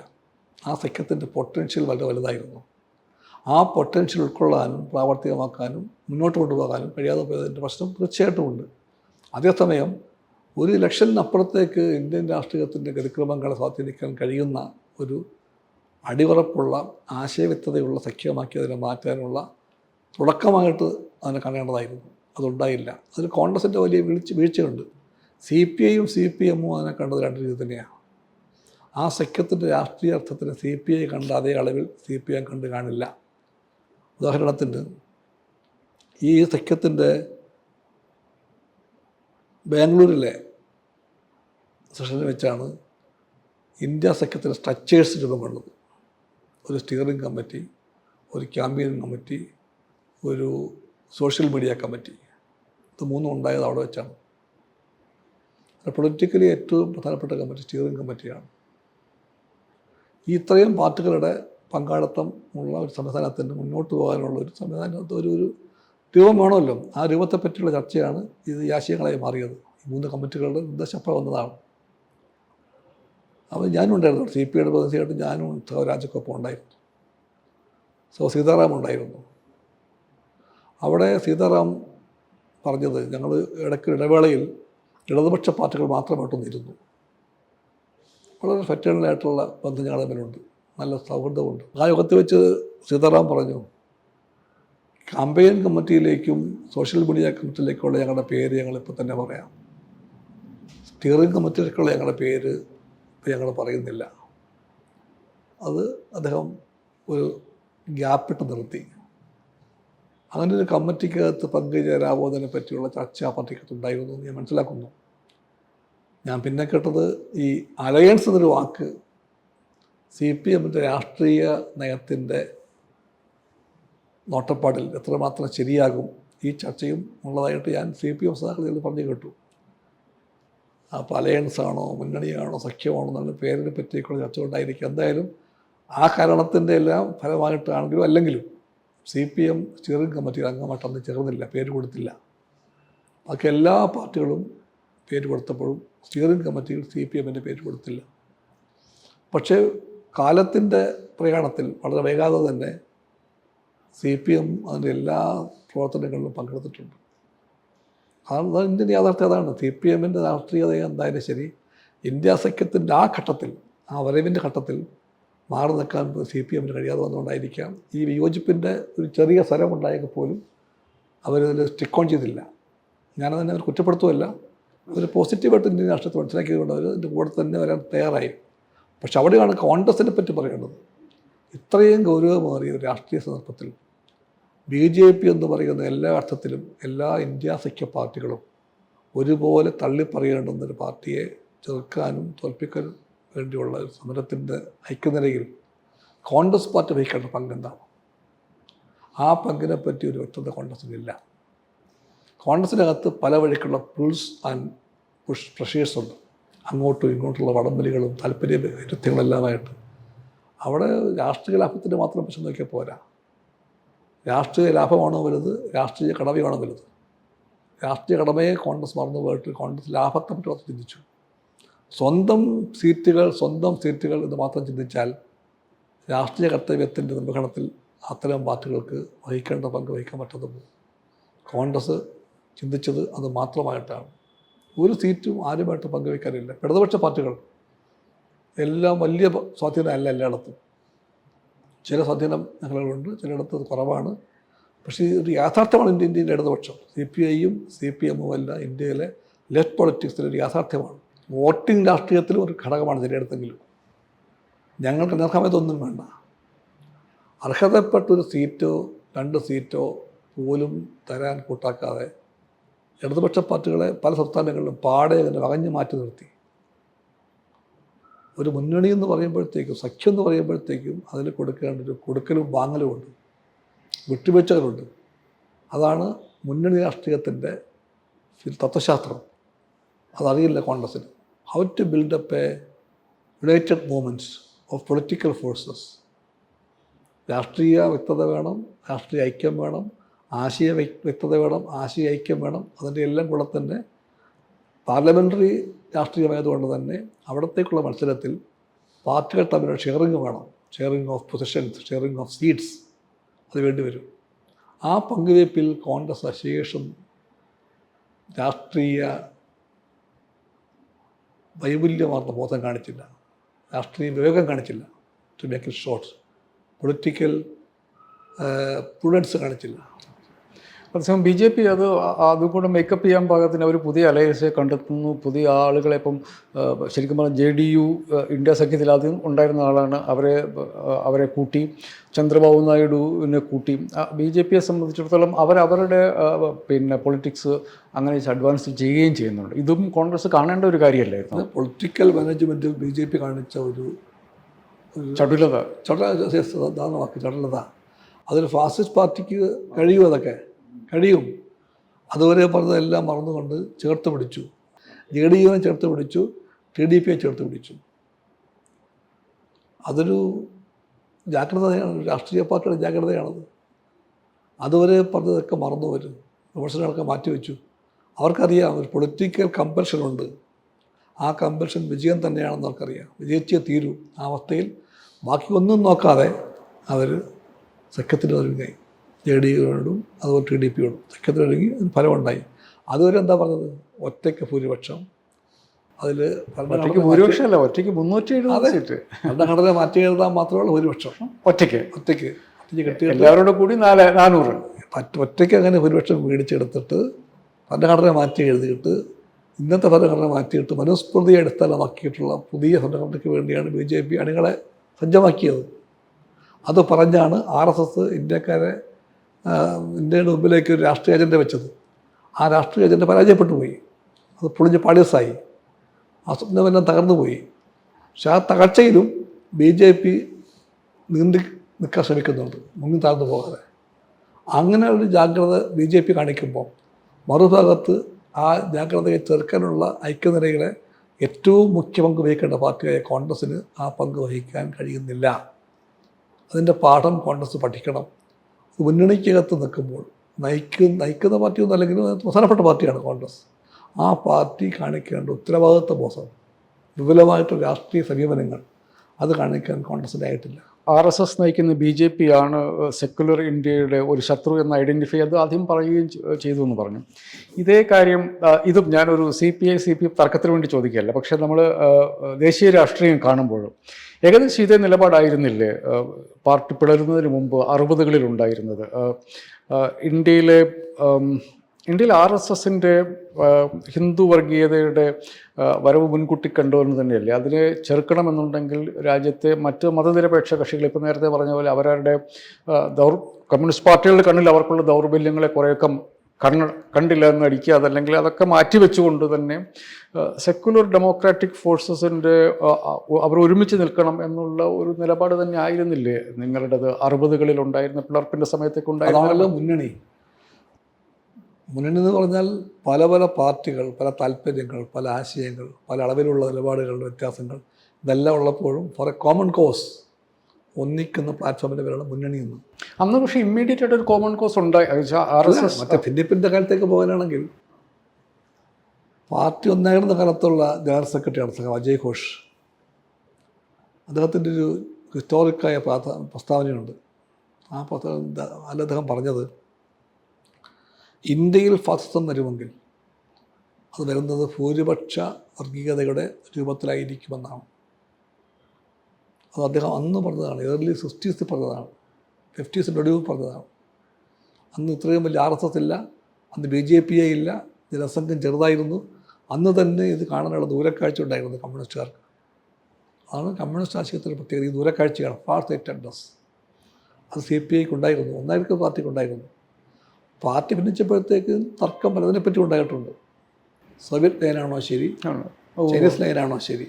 ആ സഖ്യത്തിൻ്റെ പൊട്ടൻഷ്യൽ വളരെ വലുതായിരുന്നു. ആ പൊട്ടൻഷ്യൽ ഉൾക്കൊള്ളാനും പ്രാവർത്തികമാക്കാനും മുന്നോട്ട് കൊണ്ടുപോകാനും കഴിയാതെ പോയതിൻ്റെ പ്രശ്നം തീർച്ചയായിട്ടും ഉണ്ട്. അതേസമയം ഒരു ഇലക്ഷനപ്പുറത്തേക്ക് ഇന്ത്യൻ രാഷ്ട്രീയത്തിൻ്റെ ഗതിക്രമങ്ങളെ സ്വാധീനിക്കാൻ കഴിയുന്ന ഒരു അടിയുറപ്പുള്ള ആശയവ്യക്തതയുള്ള സഖ്യമാക്കി അതിനെ മാറ്റാനുള്ള തുടക്കമായിട്ട് അതിനെ കാണേണ്ടതായിരുന്നു. അതുണ്ടായില്ല. അതിൽ കോൺഗ്രസിൻ്റെ വലിയ വീഴ്ചയുണ്ട്. CPIയും CPMും അതിനെ കണ്ടത് രണ്ട് രീതി തന്നെയാണ്. ആ സഖ്യത്തിൻ്റെ രാഷ്ട്രീയ അർത്ഥത്തിന് CPI കണ്ട അതേ അളവിൽ CPM കണ്ട് കാണില്ല. ഉദാഹരണത്തിന് ഈ സഖ്യത്തിൻ്റെ ബാംഗ്ലൂരിലെ സെഷനിൽ വെച്ചാണ് ഇന്ത്യ സഖ്യത്തിൻ്റെ സ്ട്രക്ചേഴ്സ് രൂപം കൊണ്ടത്. ഒരു സ്റ്റിയറിംഗ് കമ്മിറ്റി, ഒരു ക്യാമ്പയിനിങ് കമ്മിറ്റി, ഒരു സോഷ്യൽ മീഡിയ കമ്മിറ്റി. ഇത് മൂന്നും ഉണ്ടായത് അവിടെ വെച്ചാണ്. പൊളിറ്റിക്കലി ഏറ്റവും പ്രധാനപ്പെട്ട കമ്മിറ്റി സ്റ്റിയറിംഗ് കമ്മിറ്റിയാണ്. ഈ ഇത്രയും പാർട്ടികളുടെ പങ്കാളിത്തം ഉള്ള ഒരു സംവിധാനത്തിന് മുന്നോട്ട് പോകാനുള്ള ഒരു സംവിധാനത്ത് ഒരു രൂപം വേണമല്ലോ. ആ രൂപത്തെപ്പറ്റിയുള്ള ചർച്ചയാണ് ഇത് ഈ ആശയങ്ങളായി മാറിയത്. ഈ 3 കമ്മിറ്റികളുടെ നിർദ്ദേശപ്പം വന്നതാണ്. അപ്പോൾ ഞാനും ഉണ്ടായിരുന്നു. CPIയുടെ പ്രതിനിധിയായിട്ട് ഞാനും രാജക്കൊപ്പം ഉണ്ടായിരുന്നു. സീതാറാം ഉണ്ടായിരുന്നു. അവിടെ സീതാറാം പറഞ്ഞത് ഞങ്ങൾ ഇടവേളയിൽ ഇടതുപക്ഷ പാർട്ടികൾ മാത്രമായിട്ടൊന്നിരുന്നു. വളരെ ഫെറ്റേണലായിട്ടുള്ള ബന്ധം ഞങ്ങൾ തമ്മിലുണ്ട്, നല്ല സൗഹൃദമുണ്ട്. ആ യോഗത്തിൽ വെച്ച് സീതാറാം പറഞ്ഞു, ക്യാമ്പയിൻ കമ്മിറ്റിയിലേക്കും സോഷ്യൽ മീഡിയ കമ്മിറ്റിയിലേക്കുള്ള ഞങ്ങളുടെ പേര് ഞങ്ങളിപ്പോൾ തന്നെ പറയാം. സ്റ്റിയറിംഗ് കമ്മിറ്റിയിലേക്കുള്ള ഞങ്ങളുടെ പേര് ഇപ്പോൾ ഞങ്ങൾ പറയുന്നില്ല. അത് അദ്ദേഹം ഒരു ഗ്യാപ്പിട്ട് നിർത്തി. അങ്ങനെ ഒരു കമ്മിറ്റിക്കകത്ത് പങ്കുചേരാവോ അതിനെ പറ്റിയുള്ള ചർച്ച ആ പാർട്ടിക്കകത്തുണ്ടായിരുന്നു എന്ന് ഞാൻ മനസ്സിലാക്കുന്നു. ഞാൻ പിന്നെ കേട്ടത് ഈ അലയൻസ് എന്നൊരു വാക്ക് CPMൻ്റെ രാഷ്ട്രീയ നയത്തിൻ്റെ നോട്ടപ്പാടിൽ എത്രമാത്രം ശരിയാകും ഈ ചർച്ചയും ഉള്ളതായിട്ട് ഞാൻ CPM സഹാക്കളിൽ പറഞ്ഞു കേട്ടു. അപ്പോൾ അലയൻസാണോ മുന്നണിയാണോ സഖ്യമാണോ എന്നുള്ള പേരിനെ പറ്റിയൊക്കെയുള്ള ചർച്ച ഉണ്ടായിരിക്കും. എന്തായാലും ആ കാരണത്തിൻ്റെ എല്ലാം ഫലമായിട്ടാണെങ്കിലും അല്ലെങ്കിലും CPM സ്റ്റിയറിംഗ് കമ്മിറ്റിയിൽ അംഗമായിട്ട് അന്ന് ചേർന്നില്ല, പേര് കൊടുത്തില്ല. ബാക്കി എല്ലാ പാർട്ടികളും പേര് കൊടുത്തപ്പോഴും സ്റ്റിയറിംഗ് കമ്മിറ്റിയിൽ CPMൻ്റെ പേര് കൊടുത്തില്ല. പക്ഷേ കാലത്തിൻ്റെ പ്രയാണത്തിൽ വളരെ വൈകാതെ തന്നെ CPM അതിൻ്റെ എല്ലാ പ്രവർത്തനങ്ങളിലും പങ്കെടുത്തിട്ടുണ്ട്. അതാണ് ഇന്ത്യൻ യാഥാർത്ഥ്യം. അതാണ് CPMൻ്റെ രാഷ്ട്രീയത എന്തായാലും ശരി. ഇന്ത്യ സഖ്യത്തിൻ്റെ ആ ഘട്ടത്തിൽ, ആ വരവിൻ്റെ ഘട്ടത്തിൽ മാറി നിൽക്കാൻ CPMന് കഴിയാതെ വന്നുകൊണ്ടായിരിക്കാം ഈ വിയോജിപ്പിൻ്റെ ഒരു ചെറിയ സ്വരമുണ്ടായെങ്കിൽ പോലും അവരതിൽ സ്റ്റിക്ക് ഓൺ ചെയ്തില്ല. ഞാനതിനെ അവർ കുറ്റപ്പെടുത്തുമല്ല, ഒരു പോസിറ്റീവായിട്ട് ഇന്ത്യൻ രാഷ്ട്രീയത്തെ മനസ്സിലാക്കിയതുകൊണ്ട് അവർ ഇതിൻ്റെ കൂടെ തന്നെ വരാൻ തയ്യാറായി. പക്ഷെ അവിടെയാണ് കോൺഗ്രസിനെ പറ്റി പറയേണ്ടത്. ഇത്രയും ഗൗരവമേറിയ ഒരു രാഷ്ട്രീയ സന്ദർഭത്തിൽ BJP എന്ന് പറയുന്ന എല്ലാ അർത്ഥത്തിലും എല്ലാ ഇന്ത്യ സഖ്യ പാർട്ടികളും ഒരുപോലെ തള്ളിപ്പറയേണ്ടുന്നൊരു പാർട്ടിയെ ചെറുക്കാനും തോൽപ്പിക്കാനും വേണ്ടിയുള്ള ഒരു സമരത്തിൻ്റെ ഐക്യനിലയിൽ കോൺഗ്രസ് പാർട്ടി വഹിക്കേണ്ട പങ്കെന്താണ്? ആ പങ്കിനെ പറ്റി ഒരു വ്യക്തത കോൺഗ്രസിനില്ല. കോൺഗ്രസിനകത്ത് പല വഴിക്കുള്ള പുൾസ് ആൻഡ് പ്രഷേഴ്സ് ഉണ്ട്. അങ്ങോട്ടും ഇങ്ങോട്ടുള്ള വടംവലികളും താല്പര്യ വൈരുദ്ധ്യങ്ങളെല്ലാമായിട്ട് അവിടെ രാഷ്ട്രീയ ലാഭത്തിന് മാത്രം പ്രശ്നം നോക്കിയാൽ പോരാ. രാഷ്ട്രീയ ലാഭമാണോ വലുത്, രാഷ്ട്രീയ കടമയാണോ വലുത്? രാഷ്ട്രീയ കടമയെ കോൺഗ്രസ് മറന്നു പോയിട്ട് കോൺഗ്രസ് ലാഭത്തെ പറ്റി മാത്രം ചിന്തിച്ചു. സ്വന്തം സീറ്റുകൾ എന്ന് മാത്രം ചിന്തിച്ചാൽ രാഷ്ട്രീയ കർത്തവ്യത്തിൻ്റെ നിർവഹണത്തിൽ അത്തരം പാർട്ടികൾക്ക് വഹിക്കേണ്ട പങ്ക് വഹിക്കാൻ പറ്റാതെ പോകും. കോൺഗ്രസ് ചിന്തിച്ചത് അത് മാത്രമായിട്ടാണ്. ഒരു സീറ്റും ആരുമായിട്ട് പങ്കുവയ്ക്കാനില്ല. ഇടതുപക്ഷ പാർട്ടികൾ എല്ലാം വലിയ സ്വാധീനമല്ല എല്ലായിടത്തും. ചില സ്വാധീനം മേഖലകളുണ്ട്, ചിലയിടത്ത് അത് കുറവാണ്. പക്ഷേ ഒരു യാഥാർത്ഥ്യമാണ് ഇന്ത്യയിലെ ഇടതുപക്ഷം. CPIയും CPMും അല്ല ഇന്ത്യയിലെ ലെഫ്റ്റ് പൊളിറ്റിക്സിലൊരു യാഥാർത്ഥ്യമാണ്. വോട്ടിംഗ് രാഷ്ട്രീയത്തിലും ഒരു ഘടകമാണ് ചിലയിടത്തെങ്കിലും. ഞങ്ങൾക്ക് നേർക്കാമതൊന്നും വേണ്ട. അർഹതപ്പെട്ടൊരു സീറ്റോ 2 സീറ്റോ പോലും തരാൻ കൂട്ടാക്കാതെ ഇടതുപക്ഷ പാർട്ടികളെ പല സംസ്ഥാനങ്ങളിലും പാടെ തന്നെ വകഞ്ഞു മാറ്റി നിർത്തി. ഒരു മുന്നണി എന്ന് പറയുമ്പോഴത്തേക്കും, സഖ്യം എന്ന് പറയുമ്പോഴത്തേക്കും അതിൽ കൊടുക്കേണ്ട ഒരു കൊടുക്കലും വാങ്ങലുമുണ്ട്, വിട്ടുവീഴ്ചകളുണ്ട്. അതാണ് മുന്നണി രാഷ്ട്രീയത്തിൻ്റെ തത്വശാസ്ത്രം. അതറിയില്ല കോൺഗ്രസ്സിന്. How to build up a united movements of political forces. രാഷ്ട്രീയ വ്യക്തത വേണം, രാഷ്ട്രീയ ഐക്യം വേണം, ആശയ വ്യക്തത വേണം, ആശയ ഐക്യം വേണം. അതിൻ്റെ എല്ലാം കൂടെ തന്നെ പാർലമെൻ്ററി രാഷ്ട്രീയമായതുകൊണ്ട് തന്നെ അവിടത്തേക്കുള്ള മത്സരത്തിൽ പാർട്ടികൾ തമ്മിലുള്ള ഷെയറിങ് വേണം. Sharing of positions, sharing of seats അത് വേണ്ടി വരും. ആ പങ്കുവയ്പ്പിൽ കോൺഗ്രസ് അശേഷം രാഷ്ട്രീയ വൈപുല്യമാർന്ന ബോധം കാണിച്ചില്ല, രാഷ്ട്രീയ വിവേകം കാണിച്ചില്ല. To make it short, political prudence കാണിച്ചില്ല. അതേസമയം BJP അതുകൂടെ മേക്കപ്പ് ചെയ്യാൻ പാകത്തിന് അവർ പുതിയ അലയൻസ് കണ്ടെത്തുന്നു. പുതിയ ആളുകളെ ഇപ്പം ശരിക്കും പറഞ്ഞാൽ JDU ഇന്ത്യ സഖ്യത്തിൽ ആദ്യം ഉണ്ടായിരുന്ന ആളാണ്. അവരെ കൂട്ടി, ചന്ദ്രബാബു നായിഡുവിനെ കൂട്ടി. BJPയെ സംബന്ധിച്ചിടത്തോളം അവരുടെ പൊളിറ്റിക്സ് അങ്ങനെ അഡ്വാൻസ് ചെയ്യുകയും ചെയ്യുന്നുണ്ട്. ഇതും കോൺഗ്രസ് കാണേണ്ട ഒരു കാര്യമല്ലായിരുന്നു. പൊളിറ്റിക്കൽ മാനേജ്മെൻറ്റിൽ BJP കാണിച്ച ഒരു ചടുലത. അതൊരു ഫാസിസ്റ്റ് പാർട്ടിക്ക് കഴിയും, അതൊക്കെ കഴിയും. അതുവരെ പറഞ്ഞതെല്ലാം മറന്നുകൊണ്ട് ചേർത്ത് പിടിച്ചു. JDUവിനെ ചേർത്ത് പിടിച്ചു, TDPയെ ചേർത്ത് പിടിച്ചു. അതൊരു ജാഗ്രതയാണ്, രാഷ്ട്രീയ പാർട്ടിയുടെ ജാഗ്രതയാണത്. അതുവരെ പറഞ്ഞതൊക്കെ മറന്നു വരും, വിമർശനങ്ങളൊക്കെ മാറ്റിവെച്ചു. അവർക്കറിയാം ഒരു പൊളിറ്റിക്കൽ കമ്പൽഷനുണ്ട്. ആ കമ്പൽഷൻ വിജയം തന്നെയാണെന്ന് അവർക്കറിയാം. വിജയിച്ചേ തീരൂ. ആ അവസ്ഥയിൽ ബാക്കി ഒന്നും നോക്കാതെ അവർ സഖ്യത്തിൽ ഒരുങ്ങി. JDUവിനോടും അതുപോലെ TDPയോടും സഖ്യത്തിൽ ഒരുങ്ങി ഫലമുണ്ടായി. അതുവരെ എന്താ പറഞ്ഞത്? ഒറ്റയ്ക്ക് ഭൂരിപക്ഷം. അതിൽ ഭൂരിപക്ഷമല്ല, ഒറ്റയ്ക്ക് 370 സീറ്റ്. ഭരണഘടന മാറ്റി എഴുതാൻ മാത്രമുള്ള ഭൂരിപക്ഷം. ഒറ്റയ്ക്ക് കിട്ടിയ എല്ലാവരോടും കൂടി 400. ഒറ്റയ്ക്ക് അങ്ങനെ ഭൂരിപക്ഷം മേടിച്ചെടുത്തിട്ട് ഭരണഘടന മാറ്റി എഴുതിയിട്ട് ഇന്നത്തെ ഭരണഘടന മാറ്റിയിട്ട് മനുസ്മൃതിയെ അടിസ്ഥാനമാക്കിയിട്ടുള്ള പുതിയ ഭരണഘടനയ്ക്ക് വേണ്ടിയാണ് BJP അണികളെ സജ്ജമാക്കിയത്. അത് പറഞ്ഞാണ് RSS ഇന്ത്യയുടെ മുമ്പിലേക്ക് ഒരു രാഷ്ട്രീയ അജണ്ട വെച്ചത്. ആ രാഷ്ട്രീയ അജണ്ട പരാജയപ്പെട്ടു പോയി. അത് പൊളിഞ്ഞ് പാളിയസായി. ആ സ്വപ്നമെല്ലാം തകർന്നു പോയി. പക്ഷെ ആ തകർച്ചയിലും BJP നീന്തി നിൽക്കാൻ ശ്രമിക്കുന്നുണ്ട്, മുങ്ങി താഴ്ന്നു പോകാതെ. അങ്ങനെ ഒരു ജാഗ്രത BJP കാണിക്കുമ്പോൾ മറുഭാഗത്ത് ആ ജാഗ്രതയെ ചെറുക്കാനുള്ള ഐക്യനിരയിലെ ഏറ്റവും മുഖ്യ പങ്ക് വഹിക്കേണ്ട പാർട്ടിയായ കോൺഗ്രസ്സിന് ആ പങ്ക് വഹിക്കാൻ കഴിയുന്നില്ല. അതിൻ്റെ പാഠം കോൺഗ്രസ് പഠിക്കണം. മുന്നണിക്കകത്ത് നിൽക്കുമ്പോൾ നയിക്കുന്ന പാർട്ടിയൊന്നും അല്ലെങ്കിലും പ്രധാനപ്പെട്ട പാർട്ടിയാണ് കോൺഗ്രസ്. ആ പാർട്ടി കാണിക്കേണ്ട ഉത്തരവാദിത്വ ബോധം, വിപുലമായിട്ടുള്ള രാഷ്ട്രീയ സമീപനങ്ങൾ അത് കാണിക്കാൻ കോൺഗ്രസിൻ്റെ ആയിട്ടില്ല. RSS നയിക്കുന്ന BJP ആണ് സെക്കുലർ ഇന്ത്യയുടെ ഒരു ശത്രു എന്ന് ഐഡൻറ്റിഫൈ അത് ആദ്യം പറയുകയും ചെയ്തു എന്ന് പറഞ്ഞു. ഇതേ കാര്യം ഇതും ഞാനൊരു CPI-CPM തർക്കത്തിന് വേണ്ടി ചോദിക്കുകയല്ല. പക്ഷേ നമ്മൾ ദേശീയ രാഷ്ട്രീയം കാണുമ്പോഴും ഏകദേശം ഇതേ നിലപാടായിരുന്നില്ലേ പാർട്ടി പിളരുന്നതിന് മുമ്പ് 60കളിൽ ഉണ്ടായിരുന്നത്? ഇന്ത്യയിലെ ഇന്ത്യയിൽ RSSൻ്റെ ഹിന്ദു വർഗീയതയുടെ വരവ് മുൻകൂട്ടി കണ്ടുവെന്ന് തന്നെയല്ലേ? അതിനെ ചെറുക്കണമെന്നുണ്ടെങ്കിൽ രാജ്യത്തെ മറ്റ് മതനിരപേക്ഷ കക്ഷികൾ ഇപ്പോൾ നേരത്തെ പറഞ്ഞ പോലെ അവരുടെ കമ്മ്യൂണിസ്റ്റ് പാർട്ടികളുടെ കണ്ണിൽ അവർക്കുള്ള ദൗർബല്യങ്ങളെ കുറേയൊക്കെ കണ്ടില്ല എന്ന് അടിക്കുക, അതല്ലെങ്കിൽ അതൊക്കെ മാറ്റിവെച്ചുകൊണ്ട് തന്നെ സെക്യുലർ ഡെമോക്രാറ്റിക് ഫോഴ്സസിൻ്റെ അവർ ഒരുമിച്ച് നിൽക്കണം എന്നുള്ള ഒരു നിലപാട് തന്നെ ആയിരുന്നില്ലേ നിങ്ങളുടേത്? 60കളിൽ ഉണ്ടായിരുന്ന പിളർപ്പിൻ്റെ സമയത്തേക്ക് ഉണ്ടായിരുന്നല്ലോ മുന്നണി എന്ന് പറഞ്ഞാൽ പല പല പാർട്ടികൾ, പല താല്പര്യങ്ങൾ, പല ആശയങ്ങൾ, പല അളവിലുള്ള നിലപാടുകളുടെ വ്യത്യാസങ്ങൾ ഇതെല്ലാം ഉള്ളപ്പോഴും ഫോർ എ കോമൺ കോസ് ഒന്നിക്കുന്ന പ്ലാറ്റ്ഫോമിൻ്റെ പേരാണ് മുന്നണി എന്ന്. അന്ന് പക്ഷേ ഇമ്മീഡിയറ്റ് ആയിട്ട് ഒരു കോമൺ കോസ് ഉണ്ടായി. RSS മറ്റേ ഭിന്നിപ്പിൻ്റെ കാലത്തേക്ക് പോകാനാണെങ്കിൽ പാർട്ടി ഒന്നായിരുന്ന കാലത്തുള്ള ജനറൽ സെക്രട്ടറിയാണ് സഖാവ് അജയ് ഘോഷ്. അദ്ദേഹത്തിൻ്റെ ഒരു ഹിസ്റ്റോറിക്കായ പ്രസ്താവനയുണ്ട്. ആ പ്രസ്താവന അദ്ദേഹം പറഞ്ഞത്, ഇന്ത്യയിൽ ഫാസിസം വരുമെങ്കിൽ അത് വരുന്നത് ഭൂരിപക്ഷ വർഗീയതയുടെ രൂപത്തിലായിരിക്കുമെന്നാണ്. അത് അദ്ദേഹം അന്ന് പറഞ്ഞതാണ്, ഏർലി 60s പറഞ്ഞതാണ്, 50s ഒടുവിൽ പറഞ്ഞതാണ്. അന്ന് ഇത്രയും വലിയ RSS ഇല്ല, അന്ന് BJP ഇല്ല, ജനസംഘം ചെറുതായിരുന്നു. അന്ന് തന്നെ ഇത് കാണാനുള്ള ദൂരക്കാഴ്ച ഉണ്ടായിരുന്നു കമ്മ്യൂണിസ്റ്റുകാർക്ക്. അതാണ് കമ്മ്യൂണിസ്റ്റ് ആശയത്തിൻ്റെ പ്രത്യേകത, ഈ ദൂരക്കാഴ്ചയാണ്, ഫാർ സൈറ്റഡ്നെസ്. അത് CPIക്ക് ഉണ്ടായിരുന്നു, ഒന്നായിരിക്കും പാർട്ടിക്ക് ഉണ്ടായിരുന്നു. പാർട്ടി ഭിന്നിച്ചപ്പോഴത്തേക്ക് തർക്കം പലതിനെപ്പറ്റി ഉണ്ടായിട്ടുണ്ട്. സോവിയറ്റ് ലൈനാണോ ശരി, ചൈനീസ് ലൈനാണോ ശരി,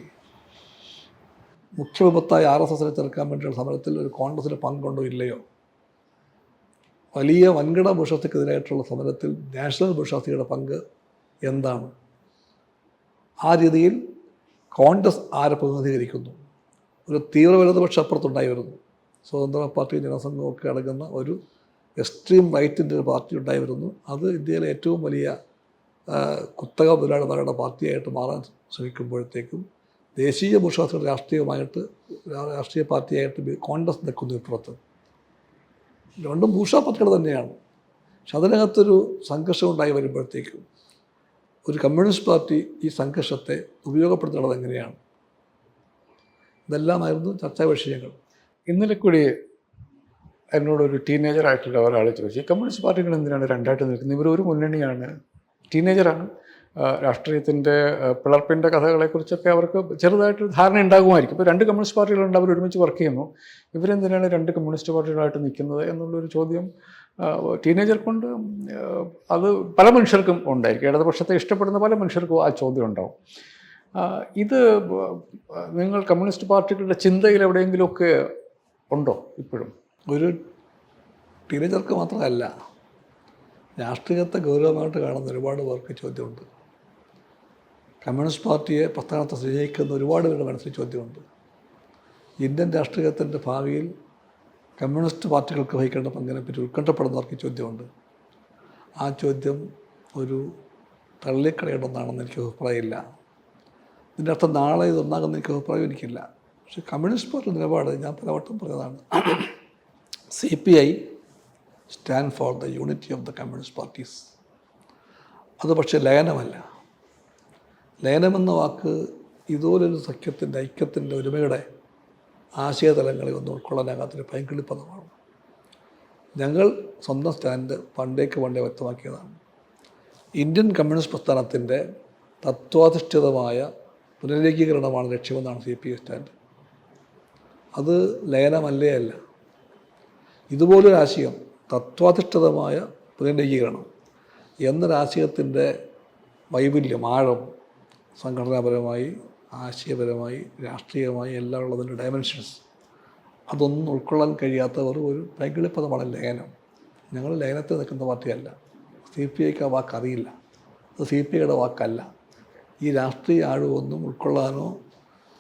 മുഖ്യ വിപത്തായ RSSനെ ചെറുക്കാൻ വേണ്ടിയുള്ള സമരത്തിൽ ഒരു കോൺഗ്രസിന് പങ്കുണ്ടോ ഇല്ലയോ, വലിയ വൻകിട ബുർഷ്വാസിക്കെതിരായിട്ടുള്ള സമരത്തിൽ നാഷണൽ ബുർഷ്വാസിയുടെ പങ്ക് എന്താണ്, ആ രീതിയിൽ കോൺഗ്രസ് ആരെ പ്രതിനിധീകരിക്കുന്നു. ഒരു തീവ്ര വലതുപക്ഷം അപ്പുറത്തുണ്ടായി വരുന്നു. സ്വതന്ത്ര പാർട്ടിയും ജനസംഘവും ഒക്കെ അടങ്ങുന്ന ഒരു എക്സ്ട്രീം റൈറ്റിൻ്റെ ഒരു പാർട്ടി ഉണ്ടായി വരുന്നു. അത് ഇന്ത്യയിലെ ഏറ്റവും വലിയ കുത്തക മുതലാളിമാരുടെ പാർട്ടിയായിട്ട് മാറാൻ ശ്രമിക്കുമ്പോഴത്തേക്കും ദേശീയ ബുർഷ്വാസിയുടെ രാഷ്ട്രീയ പാർട്ടിയായിട്ട് കോൺഗ്രസ് നിൽക്കുന്നു ഇപ്പുറത്ത്. രണ്ടും ബൂർഷ്വാ പാർട്ടികൾ തന്നെയാണ്. പക്ഷെ അതിനകത്തൊരു സംഘർഷം ഉണ്ടായി വരുമ്പോഴത്തേക്കും ഒരു കമ്മ്യൂണിസ്റ്റ് പാർട്ടി ഈ സംഘർഷത്തെ ഉപയോഗപ്പെടുത്തുന്നത് എങ്ങനെയാണ്, ഇതെല്ലാമായിരുന്നു ചർച്ചാ വിഷയങ്ങൾ. ഇന്നലെ കൂടി എന്നോടൊരു ടീനേജറായിട്ടുള്ള ഒരാൾ ചോദിച്ചു, കമ്മ്യൂണിസ്റ്റ് പാർട്ടികൾ എന്തിനാണ് രണ്ടായിട്ട് നിൽക്കുന്നത്? ഇവരൊരു മുന്നണിയാണ്, ടീനേജറാണ്, രാഷ്ട്രീയത്തിൻ്റെ പിളർപ്പിൻ്റെ കഥകളെക്കുറിച്ചൊക്കെ അവർക്ക് ചെറുതായിട്ടൊരു ധാരണ ഉണ്ടാകുമായിരിക്കും. ഇപ്പോൾ 2 കമ്മ്യൂണിസ്റ്റ് പാർട്ടികളുണ്ട്, അവർ ഒരുമിച്ച് വർക്ക് ചെയ്യുന്നു, ഇവരെന്തിനാണ് 2 കമ്മ്യൂണിസ്റ്റ് പാർട്ടികളായിട്ട് നിൽക്കുന്നത് എന്നുള്ളൊരു ചോദ്യം ടീനേജർക്കുണ്ട്. അത് പല മനുഷ്യർക്കും ഉണ്ടായിരിക്കും, ഇടതുപക്ഷത്തെ ഇഷ്ടപ്പെടുന്ന പല മനുഷ്യർക്കും ആ ചോദ്യം ഉണ്ടാവും. ഇത് നിങ്ങൾ കമ്മ്യൂണിസ്റ്റ് പാർട്ടികളുടെ ചിന്തയിൽ എവിടെയെങ്കിലുമൊക്കെ ഉണ്ടോ ഇപ്പോഴും? ഒരു ടീനേജർക്ക് മാത്രമല്ല, രാഷ്ട്രീയത്തെ ഗൗരവമായിട്ട് കാണുന്ന ഒരുപാട് പേർക്ക് ചോദ്യമുണ്ട്. കമ്മ്യൂണിസ്റ്റ് പാർട്ടിയെ പ്രസ്ഥാനത്തെ സ്നേഹിക്കുന്ന ഒരുപാട് പേരുടെ മനസ്സിൽ ചോദ്യമുണ്ട്. ഇന്ത്യൻ രാഷ്ട്രീയത്തിൻ്റെ ഭാവിയിൽ കമ്മ്യൂണിസ്റ്റ് പാർട്ടികൾക്ക് വഹിക്കേണ്ട പങ്കിനെപ്പറ്റി ഉത്കണ്ഠപ്പെടുന്നവർക്ക് ചോദ്യമുണ്ട്. ആ ചോദ്യം ഒരു തള്ളിക്കളയണമെന്നാണെന്ന് എനിക്ക് അഭിപ്രായമില്ല. ഇതിൻ്റെ അർത്ഥം നാളെ ഇതൊന്നാകുന്ന എനിക്ക് അഭിപ്രായം എനിക്കില്ല. പക്ഷേ കമ്മ്യൂണിസ്റ്റ് പാർട്ടി നിലപാട് ഞാൻ പലവട്ടം പറഞ്ഞതാണ്. CPI stand for the unity of the communist parties. അത് പക്ഷേ ലയനമല്ല. ലയനമെന്ന വാക്ക് ഇതുപോലൊരു സഖ്യത്തിൻ്റെ, ഐക്യത്തിൻ്റെ, ഒരുമയുടെ ആശയതലങ്ങളിൽ ഒന്നും ഉൾക്കൊള്ളാനാകാത്തൊരു പൈങ്കിളി പദമാണ്. ഞങ്ങൾ സ്വന്തം സ്റ്റാൻഡ് പണ്ടേ വ്യക്തമാക്കിയതാണ്. ഇന്ത്യൻ കമ്മ്യൂണിസ്റ്റ് പ്രസ്ഥാനത്തിൻ്റെ തത്വാധിഷ്ഠിതമായ പുനരേകീകരണമാണ് ലക്ഷ്യമെന്നാണ് CPI സ്റ്റാൻഡ്. അത് ലയനമല്ലേ അല്ല. ഇതുപോലൊരാശയം, തത്വാധിഷ്ഠിതമായ പുനരേകീകരണം എന്നൊരാശയത്തിൻ്റെ വൈപുല്യം, ആഴം, സംഘടനാപരമായി, ആശയപരമായി, രാഷ്ട്രീയമായി എല്ലാം ഉള്ളതിൻ്റെ ഡയമെൻഷൻസ്, അതൊന്നും ഉൾക്കൊള്ളാൻ കഴിയാത്തവർ ഒരു പൈങ്കിളി പദമാണ് ലയനം. ഞങ്ങൾ ലയനത്തിൽ നിൽക്കുന്ന പാർട്ടിയല്ല. CPIക്ക് ആ വാക്കറിയില്ല, അത് CPIയുടെ വാക്കല്ല. ഈ രാഷ്ട്രീയ ആഴമൊന്നും ഉൾക്കൊള്ളാനോ